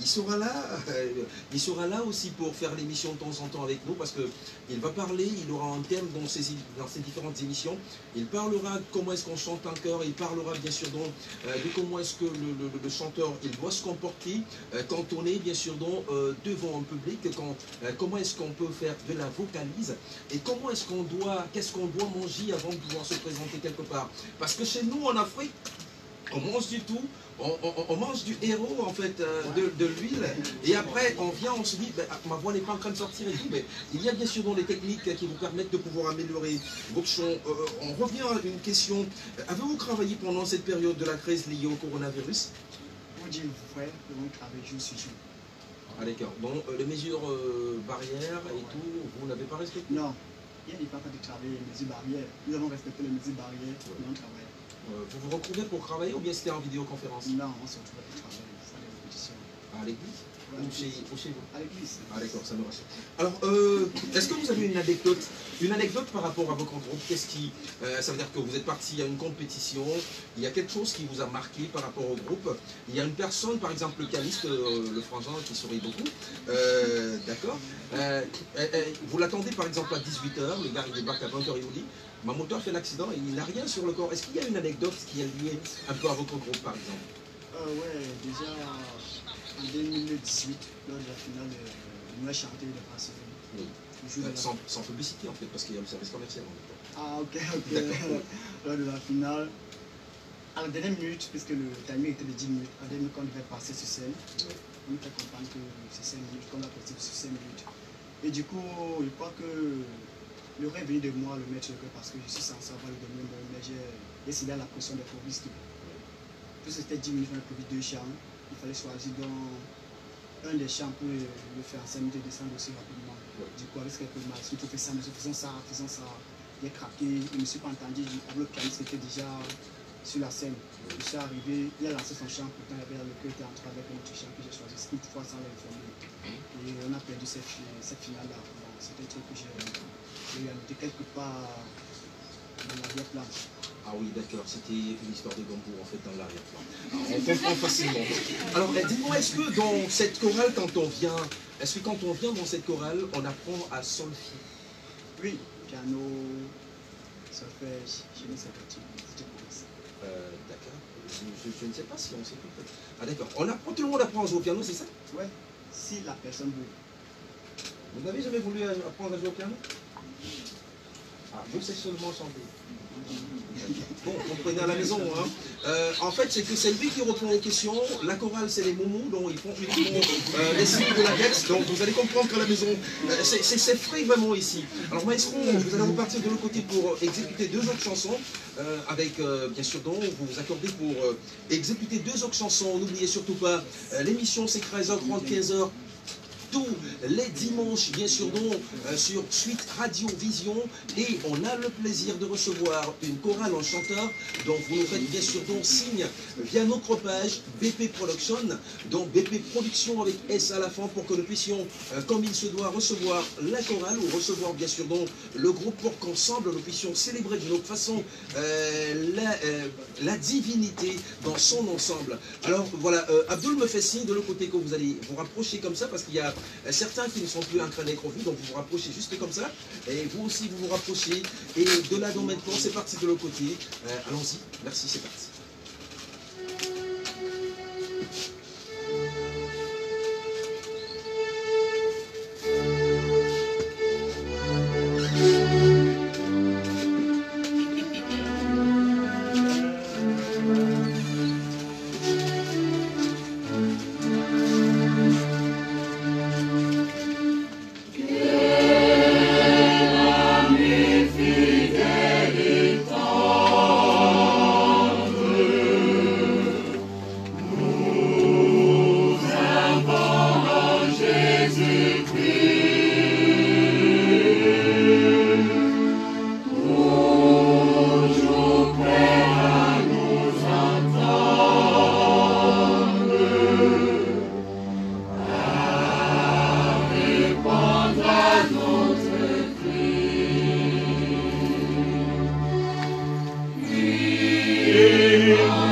Il sera là aussi pour faire l'émission de temps en temps avec nous parce qu'il va parler, il aura un thème dans ses différentes émissions. Il parlera de comment est-ce qu'on chante en chœur, il parlera bien sûr donc de comment est-ce que le chanteur il doit se comporter quand on est bien sûr donc devant un public, comment est-ce qu'on peut faire de la vocalise et comment est-ce qu'on doit, qu'est-ce qu'on doit manger avant de pouvoir se présenter quelque part. Parce que chez nous en Afrique, on mange du tout, on mange du héros en fait, de l'huile, et après on vient, on se dit, ben, ma voix n'est pas en train de sortir et tout, mais il y a bien sûr dans les techniques qui vous permettent de pouvoir améliorer votre chant. On revient à une question, avez-vous travaillé pendant cette période de la crise liée au coronavirus? Pour dire vrai, on travaille jour sur jour. Ah d'accord, donc les mesures barrières et tout, vous n'avez pas respecté? Non, il n'y a pas de travailler les mesures barrières, nous avons respecté les mesures barrières, mais on travaille. Vous vous retrouvez pour travailler ou bien c'était en vidéoconférence? Non, on se retrouve pour travailler, pour faire des répétitions. À l'église? Ou chez vous? À l'église. Ah d'accord, ça me rassure. Alors, est-ce que vous avez une anecdote par rapport à votre groupe? Qu'est-ce qui... ça veut dire que vous êtes parti à une compétition, il y a quelque chose qui vous a marqué par rapport au groupe. Il y a une personne, par exemple le pianiste, le frangin, qui sourit beaucoup. D'accord. Vous l'attendez par exemple à 18h, le gars il débarque à 20h, il vous dit ma moto a fait l'accident et il n'a rien sur le corps. Est-ce qu'il y a une anecdote qui est liée un peu à votre groupe par exemple? Ouais, déjà en 2018, lors de la finale, nous avons chanté de Pacifique. Oui. Sans publicité en fait, parce qu'il y a le service commercial en même temps. Ah ok. Lors de la finale, à la dernière minute, puisque le timing était de 10 minutes, à la dernière minute qu'on devait passer sur scène, on nous fait comprendre que c'est 5 minutes, qu'on a passé sur 5 minutes. Et du coup, je crois que le rêve est venu de moi, le mettre sur le cœur, parce que je suis censé avoir le domaine, mais j'ai décidé à la pression des choristes. Puisque c'était 10 minutes, on a produit 2 chants, il fallait choisir dans un des chants pour le faire en 5 minutes et descendre aussi rapidement. Du coup, avec quelques mal, si tu fais ça, mais faisons ça. J'ai craqué, je ne me suis pas entendu, le pianiste était déjà sur la scène. Je suis arrivé, il a lancé son chant, pourtant il y avait le cœur qui était entré avec un autre chant que j'ai choisi, ce toutefois sans l'informer. Et on a perdu cette finale-là. Bon, c'était un truc que j'ai réalisé quelque part dans l'arrière-plan. Ah oui, d'accord, c'était une histoire de Gambourg en fait dans l'arrière-plan. On comprend facilement. Alors, dites-moi, est-ce que dans cette chorale, quand on vient dans cette chorale, on apprend à solféger? Oui, piano, solfège, chez nous c'est petit. D'accord. Je ne sais pas si on sait tout. Ah d'accord. Tout le monde apprend à jouer au piano, c'est ça? Ouais, si la personne veut. Vous n'avez jamais voulu apprendre à jouer au piano? Ah, je sais seulement chanter. Bon, comprenez à la maison. Hein. En fait, c'est que c'est lui qui répond aux questions. La chorale, c'est les moumous, donc ils font les signes de la texte. Donc vous allez comprendre qu'à la maison, c'est frais vraiment ici. Alors maestro, vous allez repartir de l'autre côté pour exécuter 2 autres chansons. Avec, bien sûr, donc, vous vous accordez pour exécuter 2 autres chansons. N'oubliez surtout pas, l'émission c'est 13h30, 15h. Tous les dimanches, bien sûr, donc, sur Suite Radio Vision, et on a le plaisir de recevoir une chorale en chanteur, donc vous nous faites bien sûr donc signe via notre page BP Production, donc BP Production avec S à la fin, pour que nous puissions, comme il se doit, recevoir la chorale, ou recevoir bien sûr donc le groupe, pour qu'ensemble nous puissions célébrer d'une autre façon la divinité dans son ensemble. Alors voilà, Abdul me fait signe de l'autre côté que vous allez vous rapprocher comme ça, parce qu'il y a certains qui ne sont plus en train d'être vus, donc vous vous rapprochez juste comme ça, et vous aussi vous vous rapprochez, et de là donc maintenant c'est parti de l'autre côté. Allons-y, merci, c'est parti. Amen.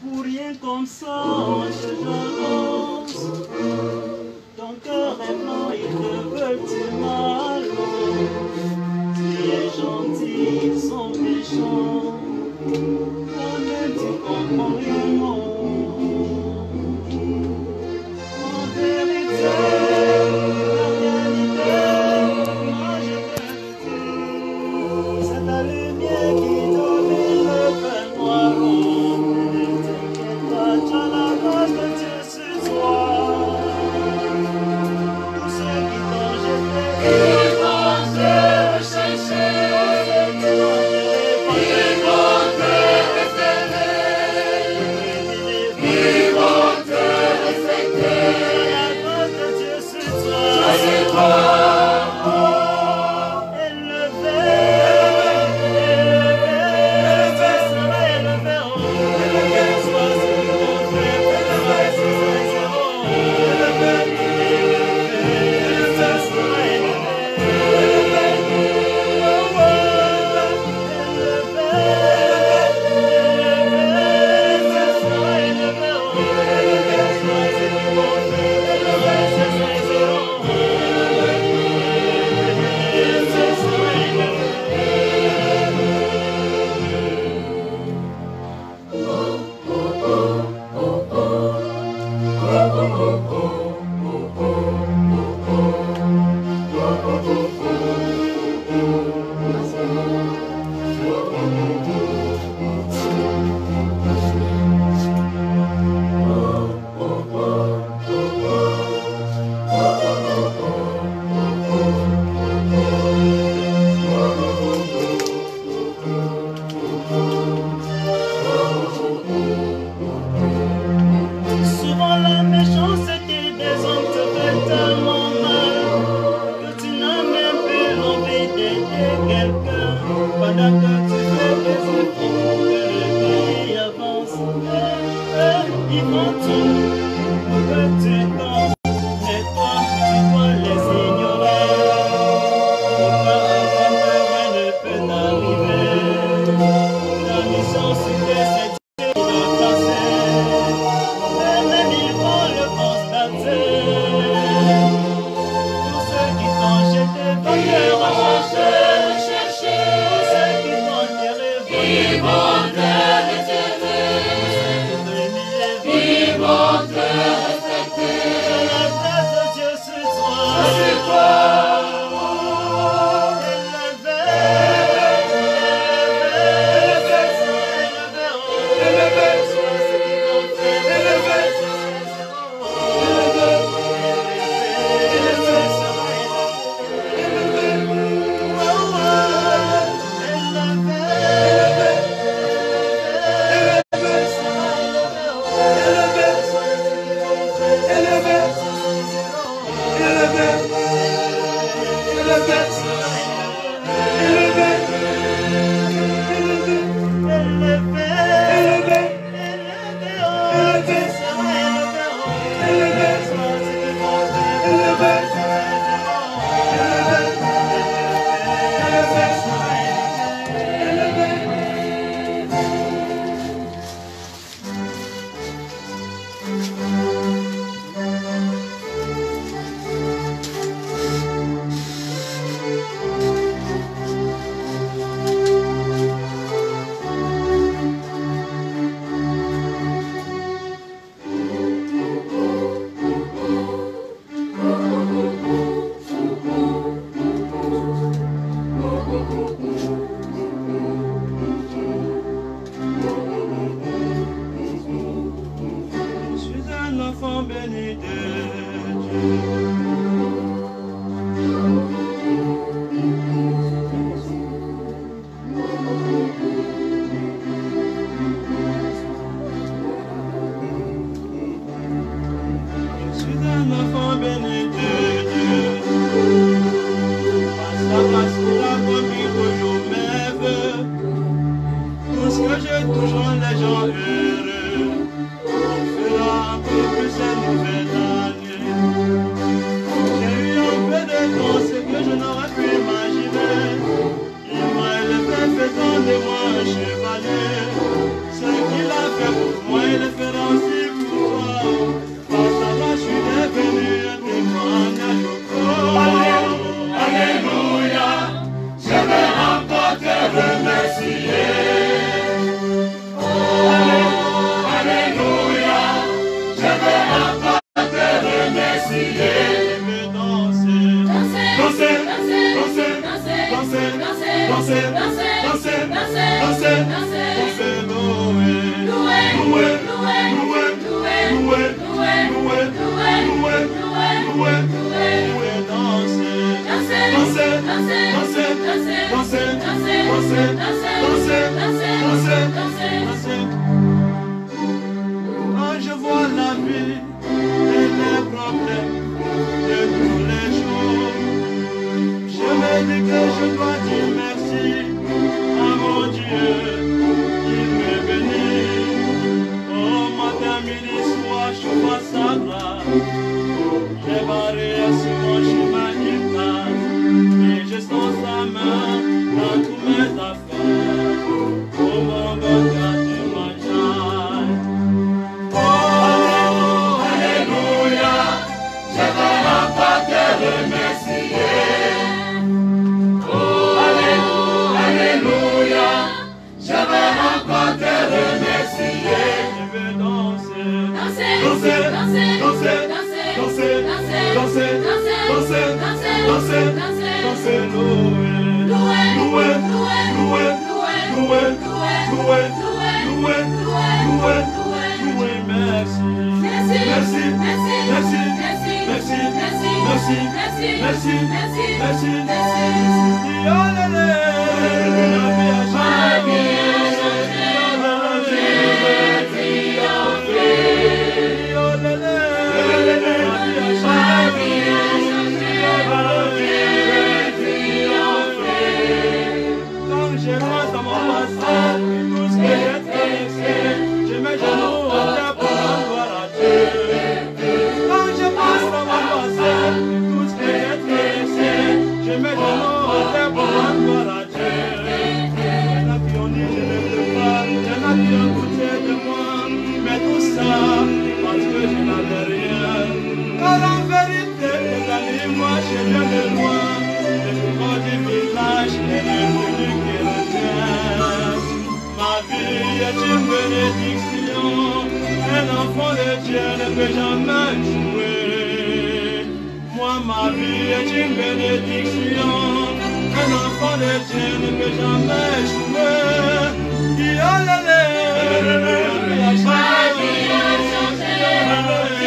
Pour rien comme ça, j'avance. Ton cœur est blanc, il te veut du mal. Tu es gentil, ils sont méchants. Toi-même, tu comprends rien. En vérité, la réalité, moi je t'aime. C'est ta lumière qui domine le fait noir. Tu as la grâce de Dieu sur toi. Tous ceux qui t'ont jeté, ils vont te chercher. Ils vont te respecter. Ils vont te respecter. La grâce de Dieu sur toi. Sur toi. Souvent la méchanceté des hommes te fait tellement mal que tu n'as même plus l'envie d'aider quelqu'un pendant que tu fais des efforts pour que le pays avance. Ils font tout pour que tu tombes, mais toi tu dois les ignorer. Pourquoi aucun rien ne peut t'arriver? La mission sur tes c'est Dieu qui l'a tracée. Même ils vont le constater. Tous ceux qui t'ont jeté vont te rechercher. Tous ceux qui t'ont enterré vont te respecter. Ils vont te respecter. La grâce de Dieu sur toi. Sur toi. un enfant béni de Dieu. Je suis un enfant béni de Dieu. Parce qu'il a promis que je m'aime. Tout ce que je touche rend les gens heureux. On fera un peu plus cette nouvelle année. J'ai eu un peu de temps, ce que je n'aurais pu imaginer. Il m'a élevé faisant de moi un chevalier. Ce qu'il a fait pour moi, il le fera aussi pour toi. Par sa voix, je suis devenu un témoignage au corps. Alléluia, je vais encore te remercier. Alléluia, je vais encore te remercier. Je veux danser, danser, danser, danser, danser, danser, danser, danser, danser, louer, louer, louer, louer, louer, louer, louer, louer, danser, danser, danser, danser, danser, danser, danser, danser, danser. Quand je vois la vie et les problèmes de tous les jours, je me dis que je dois dire merci à mon Dieu, il me bénit. Oh, matin, midi, soir, je vois sa grâce. Les barrières sur mon chemin, il passe. Et je sens sa main dans tous mes affaires. Oh, mon bon Dieu, ma joie. Oh, alléluia, je vais encore te remercier. Oh, alléluia, je vais encore te remercier. Je vais danser, danser, danser, danser, danser, danser, danser, danser, danser, danser, louer, louer, louer, louer, louer, louer, louer, louer, louer, merci, merci, merci, merci, merci, merci, merci, merci, merci, la vie a changé. Quand je pense à mon passé, tout ce que j'ai traversé, je mets genoux en terre pour rendre gloire à Dieu. Quand je pense à mon passé, tout ce que j'ai traversé, je mets genoux en terre pour rendre gloire à Dieu. Il y en a qui ont dit je ne peux pas, il y en a qui ont douté de moi, mais tout ça parce que je n'avais rien. Car en vérité, les amis, moi je viens de loin, et je vois du village et le venu qui retient. Ma vie est une bénédiction, un enfant de Dieu ne peut jamais jouer. Moi, ma vie est une bénédiction, un enfant de Dieu ne peut jamais jouer. Ma vie a changé, j'ai triomphé. Ma vie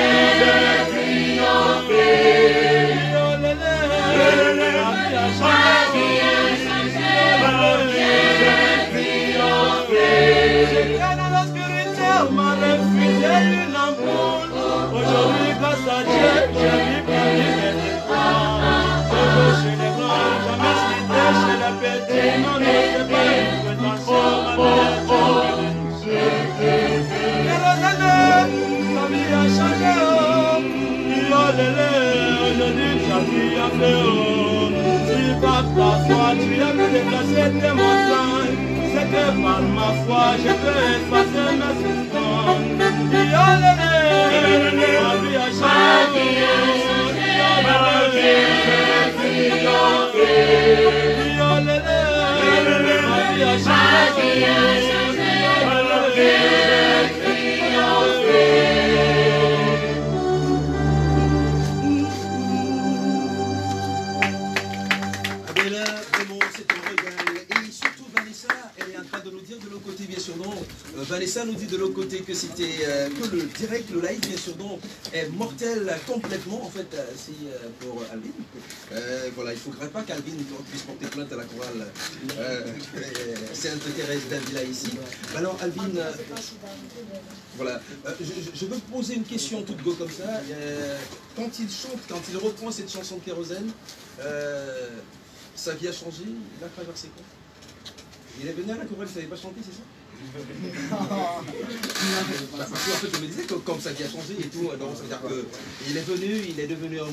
a changé, j'ai triomphé. J'étais dans l'obscurité, on m'a refusé une ampoule. Aujourd'hui, grâce à Dieu, j'ai vu briller mes étoiles. Toujours chez les grands, jamais cité chez les petits. Non, non, c'est pas une prétention, ma vie a changé. Ta vie a changé, oh. Aujourd'hui, ta vie a fait, oh. Si par ta foi, tu as pu déplacer tes montagnes, c'est que par ma foi, je peux effacer mes souffrances. Ma vie a changé, ma vie a triomphé. Ma vie a changé, ma vie a triomphé. Vanessa nous dit de l'autre côté que c'était que le direct, le live, bien sûr, donc, est mortel complètement, en fait, pour Alvin. Voilà, il ne faudrait pas qu'Alvin puisse porter plainte à la chorale Sainte-Thérèse d'Avila ici. Alors, Alvin, voilà, je veux poser une question toute go comme ça. Quand il chante, quand il reprend cette chanson de Kérosène, sa vie a changé, il a traversé quoi? Il est venu à la chorale, il ne savait pas chanter, c'est ça? Parce que en fait, je me disais que comme sa vie a changé et tout, donc ça veut dire qu'il est devenu un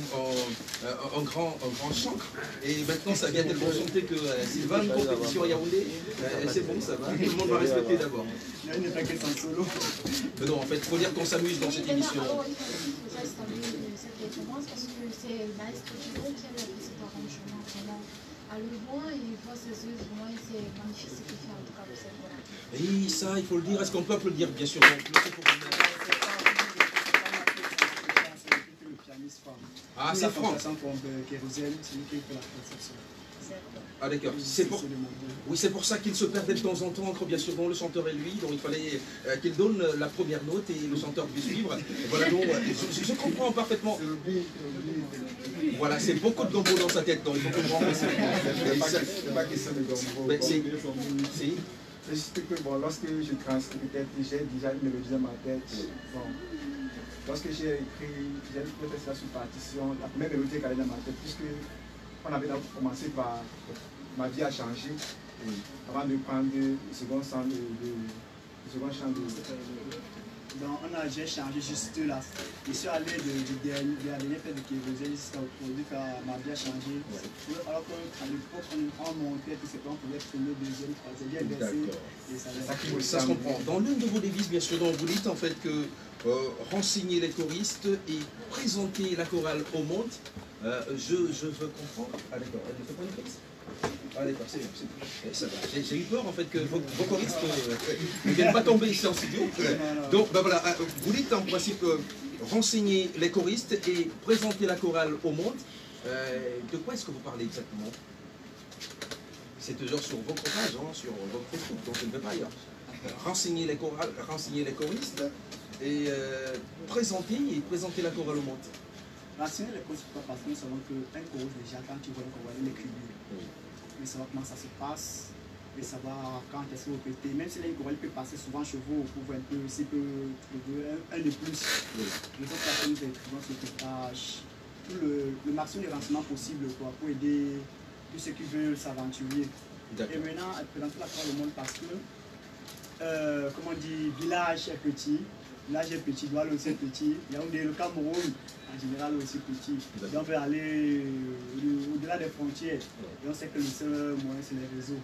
grand chantre, et maintenant sa vie a tellement chanté que s'il va à une compétition à Yaoundé, c'est bon, ça va, tout le monde va respecter d'abord. Il n'est pas question solo. Mais non, en fait, il faut dire qu'on s'amuse dans cette émission. Alors, il faudrait stabiliser cette performance parce que c'est le maestro qui a fait cet arrangement vraiment à le loin et voir ses œuvres, vraiment, c'est magnifique ce qu'il fait en tout cas pour cette voilà. Et ça, il faut le dire, est-ce qu'on peut applaudir, bien sûr, Ah, c'est Franck. Ah d'accord, c'est pour ça qu'il se perdait de temps en temps entre bien sûr le chanteur et lui, donc il fallait qu'il donne la première note et le chanteur puisse suivre. Voilà, donc je comprends parfaitement. Voilà, c'est beaucoup de gombo dans sa tête, donc il faut comprendre. C'est pas question de gombo. C'est juste que bon, lorsque je transcrivais, j'ai déjà une mélodie dans ma tête. Bon. Lorsque j'ai écrit, j'ai fait ça sur partition, la première mélodie est allée dans ma tête, puisque on avait commencé par ma vie a changé, avant de prendre le second chant de. Donc j'ai changé juste là. Je suis allé du dernier fait de Kérosène jusqu'à aujourd'hui car ma vie a changé. Alors qu'à l'époque on montait tout simplement pour être premier, deuxième, troisième, bien versé. Ça se comprend. Dans l'une de vos devises, bien sûr, vous dites en fait que renseigner les choristes et présenter la chorale au monde. Je veux comprendre. Ah d'accord, elle ne fait pas une prise. Ah d'accord, c'est bien, ça va. J'ai eu peur en fait que vos choristes ne viennent pas tomber ici en studio. Donc ben voilà, vous dites en principe renseigner les choristes et présenter la chorale au monde. De quoi est-ce que vous parlez exactement? C'est toujours sur votre page, sur votre Facebook, donc je ne vais pas ailleurs. Renseigner les choristes et présenter la chorale au monde. Renseigner les choristes, parce que nous savons qu'un choriste déjà, quand tu vois le chorale, il écrit bien. Mais savoir comment ça se passe, et savoir quand est-ce que vous pétez. Même si les chorales peuvent passer souvent chez vous, pour voir un peu, s'il peut trouver un de plus. Les autres personnes nous écrivons sur le page, tout le maximum de renseignements possible pour aider tous ceux qui veulent s'aventurer. Et maintenant, présenter la chorale au monde parce que, comment on dit, village est petit. Village est petit, Douala aussi est petit. Il y a le Cameroun, en général, aussi petit. Donc on peut aller au-delà des frontières. Et on sait que le seul moyen, c'est les réseaux.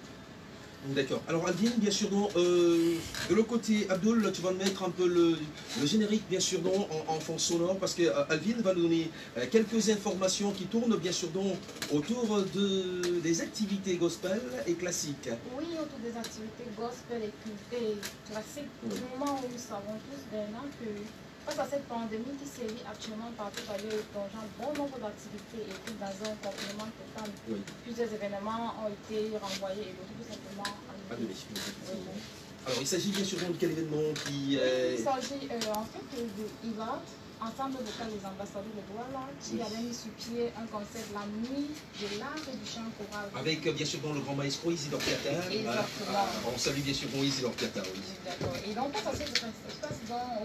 D'accord. Alors Alvin, bien sûr, de l'autre côté, Abdul, tu vas mettre un peu le générique, bien sûr, en fond sonore, parce que Alvin va nous donner quelques informations qui tournent, bien sûr, autour des activités gospel et classiques. Oui, autour des activités gospel et classiques. Du moment où nous savons tous maintenant que face à cette pandémie qui sévit actuellement partout ailleurs, plongeant bon nombre d'activités et tout dans un confinement total. Oui. Plusieurs événements ont été renvoyés et tout simplement annulés. Alors il s'agit bien sûr de quel événement qui... Il s'agit en fait de IVA, Ensemble vocal des ambassadeurs de Douala, qui avait mis sur pied un concept la nuit de l'art et du chant choral. Avec bien sûr le grand maestro Isidore Piata. On salue bien sûr Isidore Piata. Oui. D'accord. Et donc face à cette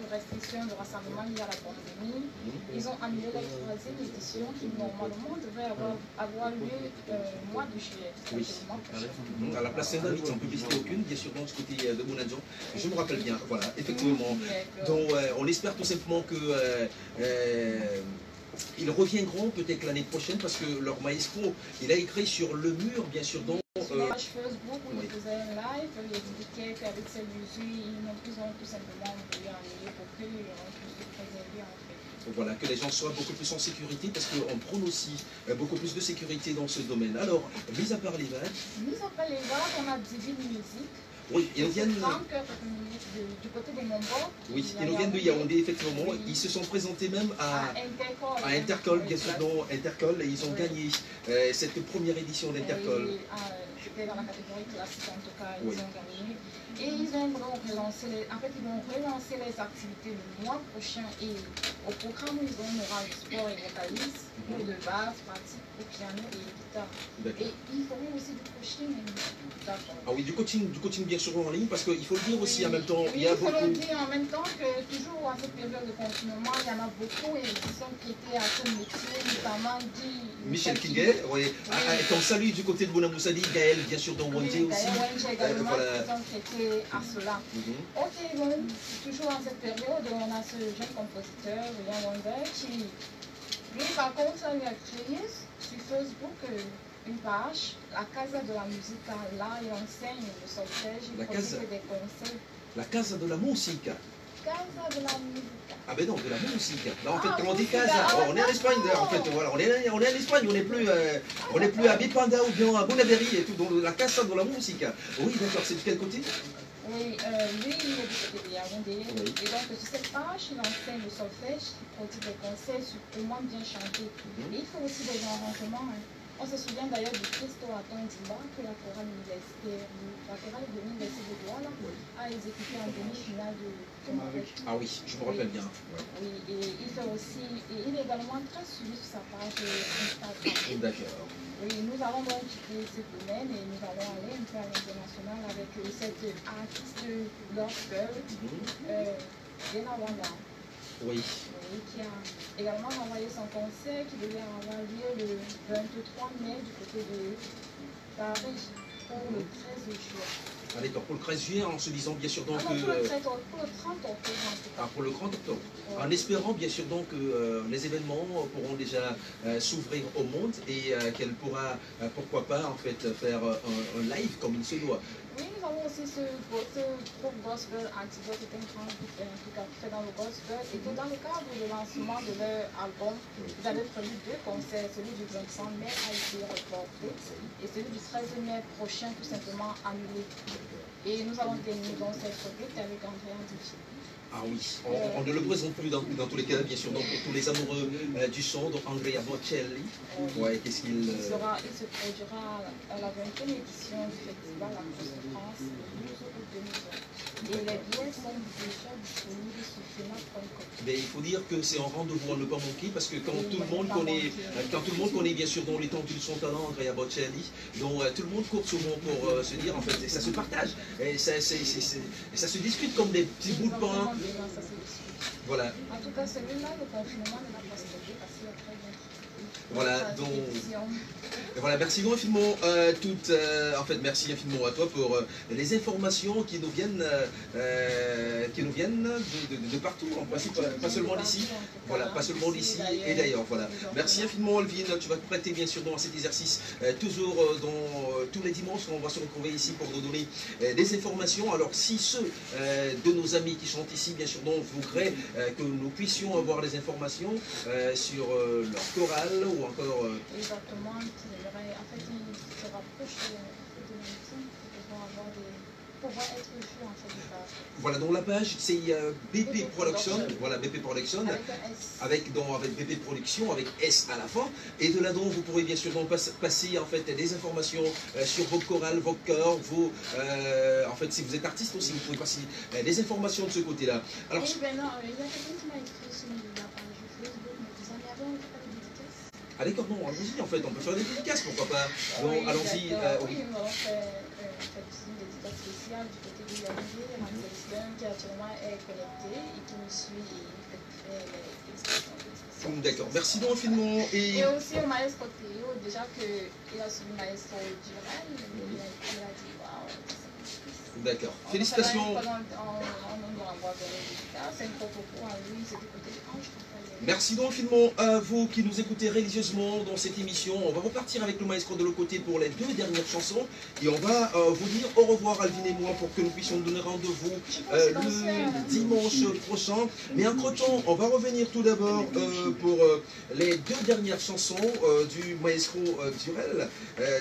restriction de rassemblement liées à la pandémie, ils ont annulé la troisième édition qui normalement devrait avoir lieu au mois de juillet. Oui. À la place Saint-David, sans publicité aucune, bien sûr du côté de Mounadjan. Je me rappelle bien, voilà, effectivement. Donc on espère tout simplement que ils reviendront peut-être l'année prochaine parce que leur maestro, il a écrit sur le mur, bien sûr, donc... Sur la page Facebook, où il faisait un live, il expliquait qu'avec ces mesures, ils ont tout simplement voulu enlever pour que les gens puissent se préserver en fait. Voilà, que les gens soient beaucoup plus en sécurité parce qu'on prône aussi beaucoup plus de sécurité dans ce domaine. Alors, mis à part les vagues... Mis à part les vagues, on a Divine Musique. Oui, ils viennent du côté des Mombo. Oui, ils nous viennent de Yaoundé, effectivement. Oui. Ils se sont présentés même à Intercol, bien sûr, non, Intercol, et ils ont gagné cette première édition d'Intercol. C'était dans la catégorie classique, en tout cas, ils ont gagné. Et ils vont relancer les activités le mois prochain. Et au programme, ils aura le sport et vocaliste, de basse, pratique au piano et guitare. Et ils feront aussi du coaching. Ah oui, du coaching bien sûr en ligne, parce qu'il faut le dire aussi en même temps. Il faut le dire en même temps que toujours à cette période de confinement, il y en a beaucoup et qui sont prêtés à ce métier, notamment Michel Kinguet, oui. Comme salut du côté de Bonamoussadi, Gaël, bien sûr, dans Wandje aussi. Gaël également, qui sont prêtés à cela. Ok, donc, toujours en cette période, on a ce jeune compositeur, William Wonder, qui, lui, par contre, il a créé sur Facebook une page, la Casa de la Musica. Là, il enseigne le solfège, il produit des concerts. La Casa de la Musica. Casa de la Musica. Ah ben non, de la Musica. Là, en fait, comment on dit Casa? On est en Espagne, en fait, voilà, on est en Espagne, on n'est plus à Bipanda ou bien à Bonaveri et tout, donc la Casa de la Musica. Oui, d'accord, c'est de quel côté? Oui, lui, il est du côté de Yaoundé. Oui. Et donc, sur cette page, il enseigne le solfège, il produit des conseils sur comment bien chanter. Et il fait aussi des arrangements. On se souvient d'ailleurs du Christo à Tondimba que la chorale de l'Université de Douala a exécuté en demi-finale de Tomarek. Ah oui, je me rappelle bien. Oui, et il fait aussi, et il est également très suivi sur sa page Instagram. D'accord. Oui, nous allons donc quitter ce domaine et nous allons aller un peu à l'international avec cette artiste gospel, Dena Wanda. Oui. Oui, qui a également envoyé son concert qui devait avoir lieu le 23 mai du côté de Paris pour le 13 juillet. Ah d'accord, pour le 13 juillet, en se disant bien sûr donc... pour le 30 octobre en tout cas. Ah, pour le 30 octobre. Ouais. En espérant bien sûr donc que les événements pourront déjà s'ouvrir au monde et qu'elle pourra, pourquoi pas, en fait, faire un live comme il se doit. Oui, nous avons aussi ce groupe gospel Antidote, qui est un grand groupe qui fait dans le gospel, et que dans le cadre de lancement de leur album, ils avaient prévu 2 concerts. Celui du 25 mai a été reporté et celui du 13 mai prochain tout simplement annulé. Et nous allons terminer donc cette rubrique avec Andrea Dici. Ah oui, on ne le présente plus dans tous les cas, bien sûr, donc pour tous les amoureux du son, donc Andrea Bocelli. Ouais, qu'est-ce qu'il... Il se produira à la 20e édition du festival à Costa France le 12 août 2020. Et les billets sont déjà disponibles sur FENA.com. Mais il faut dire que c'est un rendez-vous à ne pas manquer, parce que quand tout le monde connaît bien sûr dans l'étendue de son talent, Andrea Bocelli, donc tout le monde court souvent pour se dire, en fait, et ça se partage, et ça se discute comme des petits bouts de pain. Voilà. En tout cas, celui-là, le confinement ne l'a pas stoppé parce qu'il y a très bien. Voilà, donc... Voilà, merci infiniment merci infiniment à toi pour les informations qui nous viennent de partout, en principe, pas seulement d'ici. Voilà, pas seulement d'ici et d'ailleurs, voilà. Merci infiniment Alvin, tu vas te prêter bien sûr dans cet exercice toujours tous les dimanches, on va se retrouver ici pour nous donner des informations. Alors si ceux de nos amis qui sont ici, bien sûr, voudraient que nous puissions avoir des informations sur leur chorale ou encore... Exactement, en fait, ils se rapprochent de l'ultime pour pouvoir être vus en fait. Voilà, donc la page c'est BP Production, voilà BP Production, avec BP Production, avec S à la fin, et de là donc vous pourrez bien sûr donc passer en fait des informations sur vos chorales, vos chœurs, en fait si vous êtes artiste aussi, vous pouvez passer des informations de ce côté-là. Alors, oui, ben non, il y a quelqu'un qui m'a écrit sur la page Facebook, mais vous en avez un peu de dédicaces. Ah d'accord, non, allons-y en fait, on peut faire des dédicaces, pourquoi pas. Oui, allons-y. Oui, on fait une dédicace spéciale du côté de Yaoundé, Marie-Célestin, qui actuellement est connecté et qui nous suit et fait les expressions. D'accord, merci donc infiniment. Et aussi au maestro Théo, déjà qu'il a suivi le maestro Durel, il a dit waouh. D'accord, félicitations. On nous renvoie vers les dédicaces, c'est une propos à lui, c'est du côté de Ange. Merci donc infiniment à vous qui nous écoutez religieusement dans cette émission. On va repartir avec le maestro de l'autre côté pour les 2 dernières chansons. Et on va vous dire au revoir Alvin et moi pour que nous puissions nous donner rendez-vous le dimanche prochain. Mais entre-temps, on va revenir tout d'abord pour les 2 dernières chansons du maestro Durel.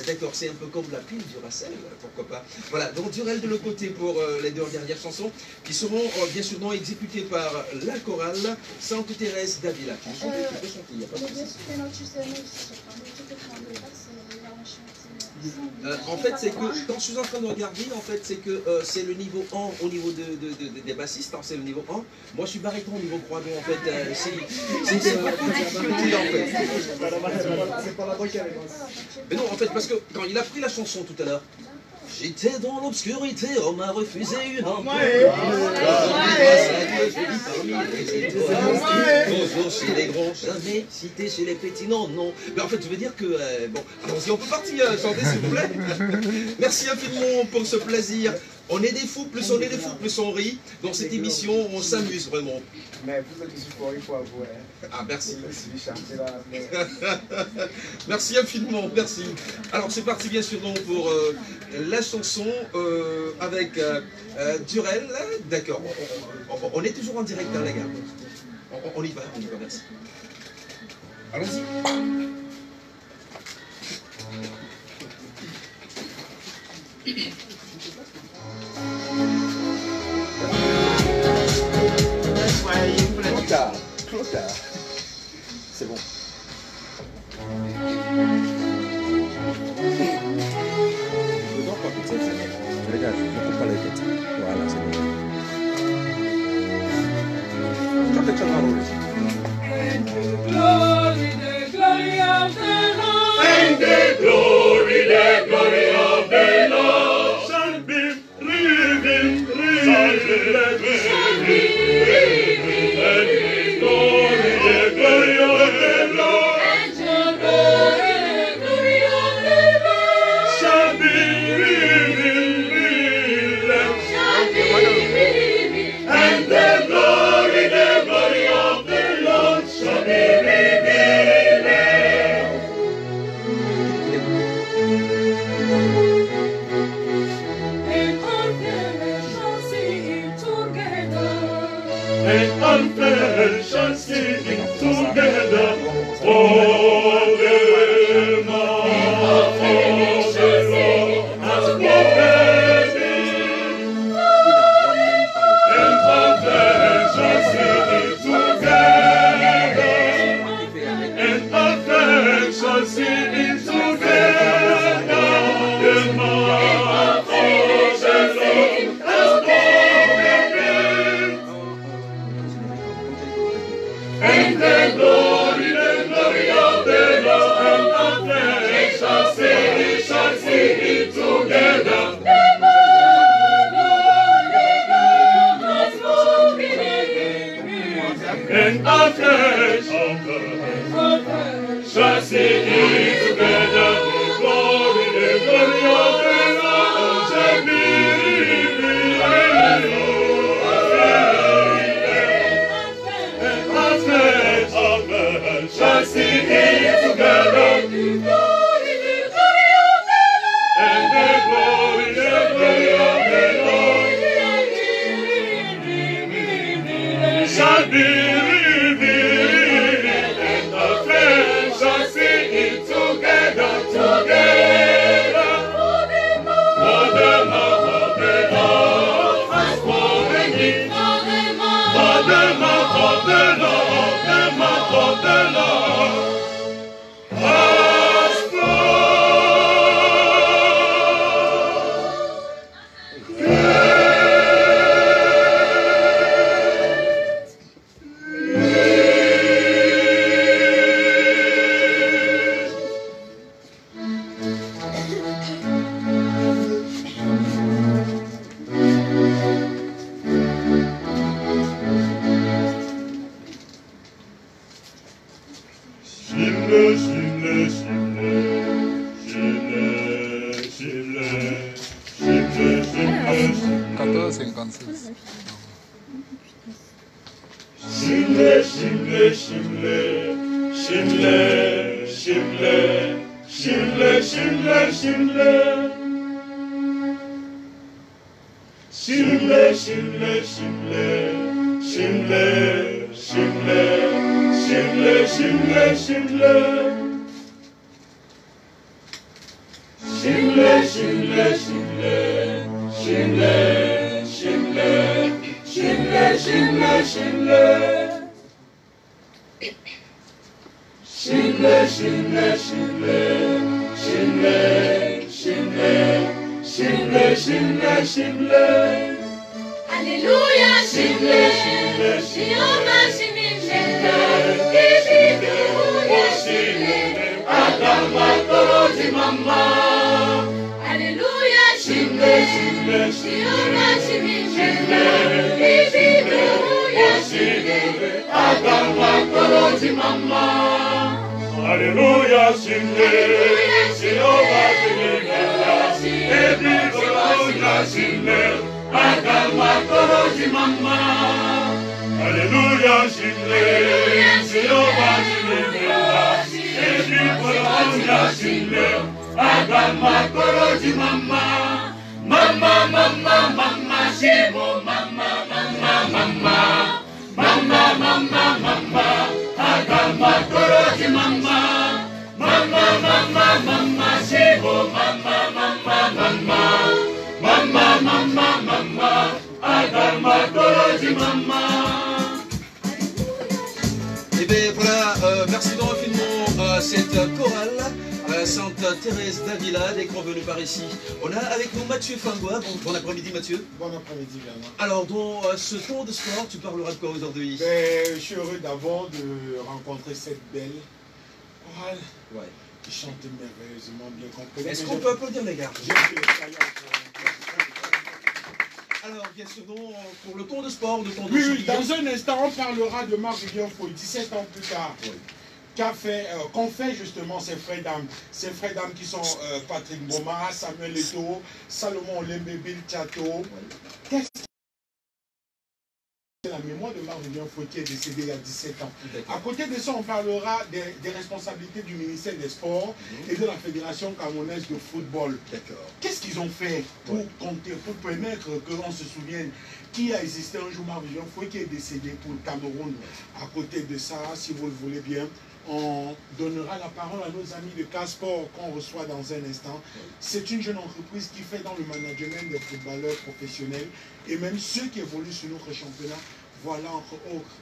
D'accord, c'est un peu comme la pile du Racel, pourquoi pas. Voilà, donc Durel de l'autre côté pour les 2 dernières chansons qui seront bien sûr exécutées par la chorale Sainte Thérèse d'Avila. Tu peux chanter, il n'y a pas de souci. En fait, c'est que quand je suis en train de regarder, en fait, c'est que c'est le niveau 1 au niveau des bassistes, hein, c'est le niveau 1. Moi, je suis baryton au niveau croisement, en fait. C'est difficulté, en fait. C'est pas la voix qui a les Mais non, en fait, parce que quand il a pris la chanson tout à l'heure, j'étais dans l'obscurité, on m'a refusé une entrée. Toujours chez les grands, jamais cité chez les petits, non, non. Mais en fait, je veux dire que, bon, allons-y, on peut partir chanter, s'il vous plaît. Merci infiniment pour ce plaisir. On est des fous, plus on est des fous, plus on rit. Dans cette émission, on s'amuse vraiment. Mais vous êtes support, il faut avouer. Ah, merci. Là, mais... Merci infiniment, merci. Alors, c'est parti, bien sûr, donc, pour la chanson avec Durel. D'accord, on est toujours en direct, hein, les gars. On y va, merci. Allons-y. Clotard. C'est bon. Regarde, ne coupe pas les têtes. Voilà, c'est bon. And the glory of the Lord shall be revealed, shall be revealed. The glory of the Lord shall be revealed, and the glory of the Lord shall be revealed. And all flesh shall sing together, all the mouth of the Lord has spoken. And all flesh shall sing together, and all flesh shall sing together, the mouth of the Lord has spoken. And the glory of the Lord, and the flesh shall sing it together. And the flesh shall sing it together. The glory of the Lord shall be revealed. Shall sing it together, and the glory of the Lord shall be revealed, and the flesh shall sing it together, together. For the mouth of the Lord has spoken it, for the mouth of the Lord, the mouth of the Lord has Shimle, shimle, shimle, shimle, shimle, shimle, shimle, shimle. Shimle, shimle, shimle, shimle, shimle, shimle, shimle, shimle. Shimle, shimle, shimle, shimle, shimle, shimle, shimle, shimle. Shimle, shimle, shimle, shimle, Alléluia, Shimle, Shioma, Shimle, Alléluia, Shimle, Adama, Koroji, Mama. Alléluia, Shimle, Shioma, Shimle, Alléluia, Shimle, Adama, Koroji, Mama. Alléluia, Shimle, Shioma, Shimle, Alléluia, Shimle, Adama, Koroji, Mama. Alléluia, Shimle, Shioma, Shimle, Alléluia, Shimle, Adama, Koroji, Mama. Mama, mama, mama, Shimo, mama, mama, mama. Mama, mama, mama, Adama, Koroji, mama. Mama, mama, mama, Shimo, mama, mama, mama. Mama, mama, mama, Adama, Koroji, mama. Et bien voilà, merci donc infiniment cette chorale Sainte Thérèse d'Avila, dès qu'on est venu par ici. On a avec nous Mathieu Fangua. Bon après-midi Mathieu. Bon après-midi Bernard. Alors dans ce tour de sport, tu parleras de quoi aujourd'hui? Je suis heureux d'abord de rencontrer cette belle chorale qui chante merveilleusement bien compris. Est-ce qu'on peut applaudir les gars? Alors, bien sûr, donc, pour le tour de sport, de ton oui, dans un instant, on parlera de Marc-Vivien Foy, 17 ans plus tard, qu'ont fait justement ces frères d'âmes. Ces frères d'âmes qui sont Patrick Boma, Samuel Eto'o, Salomon Olembe, Bill Tchato. Qu'est-ce que c'est la mémoire de Marc-Vivien Foy qui est décédé il y a 17 ans. À côté de ça, on parlera des responsabilités du ministère des Sports et de la Fédération camerounaise de football. Qu'est-ce qu'ils ont fait pour compter, pour permettre que l'on se souvienne qui a existé un jour Marc-Vivien Foy qui est décédé pour le Cameroun. À côté de ça, si vous le voulez bien, on donnera la parole à nos amis de Casport qu'on reçoit dans un instant. C'est une jeune entreprise qui fait dans le management des footballeurs professionnels et même ceux qui évoluent sur notre championnat. Voilà entre autres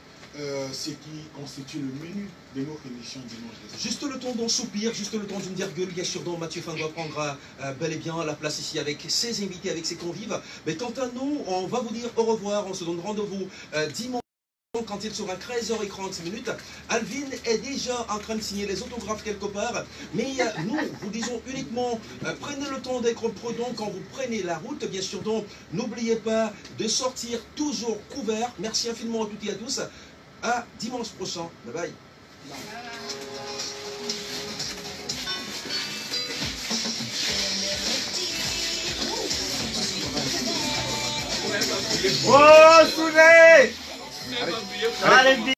ce qui constitue le menu de notre émission dimanche. Juste le temps d'un soupir, juste le temps d'une virgule, bien sûr, dont Mathieu Fangua prendra bel et bien la place ici avec ses invités, avec ses convives. Mais quant à nous, on va vous dire au revoir, on se donne rendez-vous dimanche. Quand il sera 13h30, Alvin est déjà en train de signer les autographes quelque part. Mais nous, vous disons uniquement, prenez le temps d'être prudent quand vous prenez la route. Bien sûr, donc, n'oubliez pas de sortir toujours couvert. Merci infiniment à toutes et à tous. À dimanche prochain. Bye bye. Oh, Souley! Allez,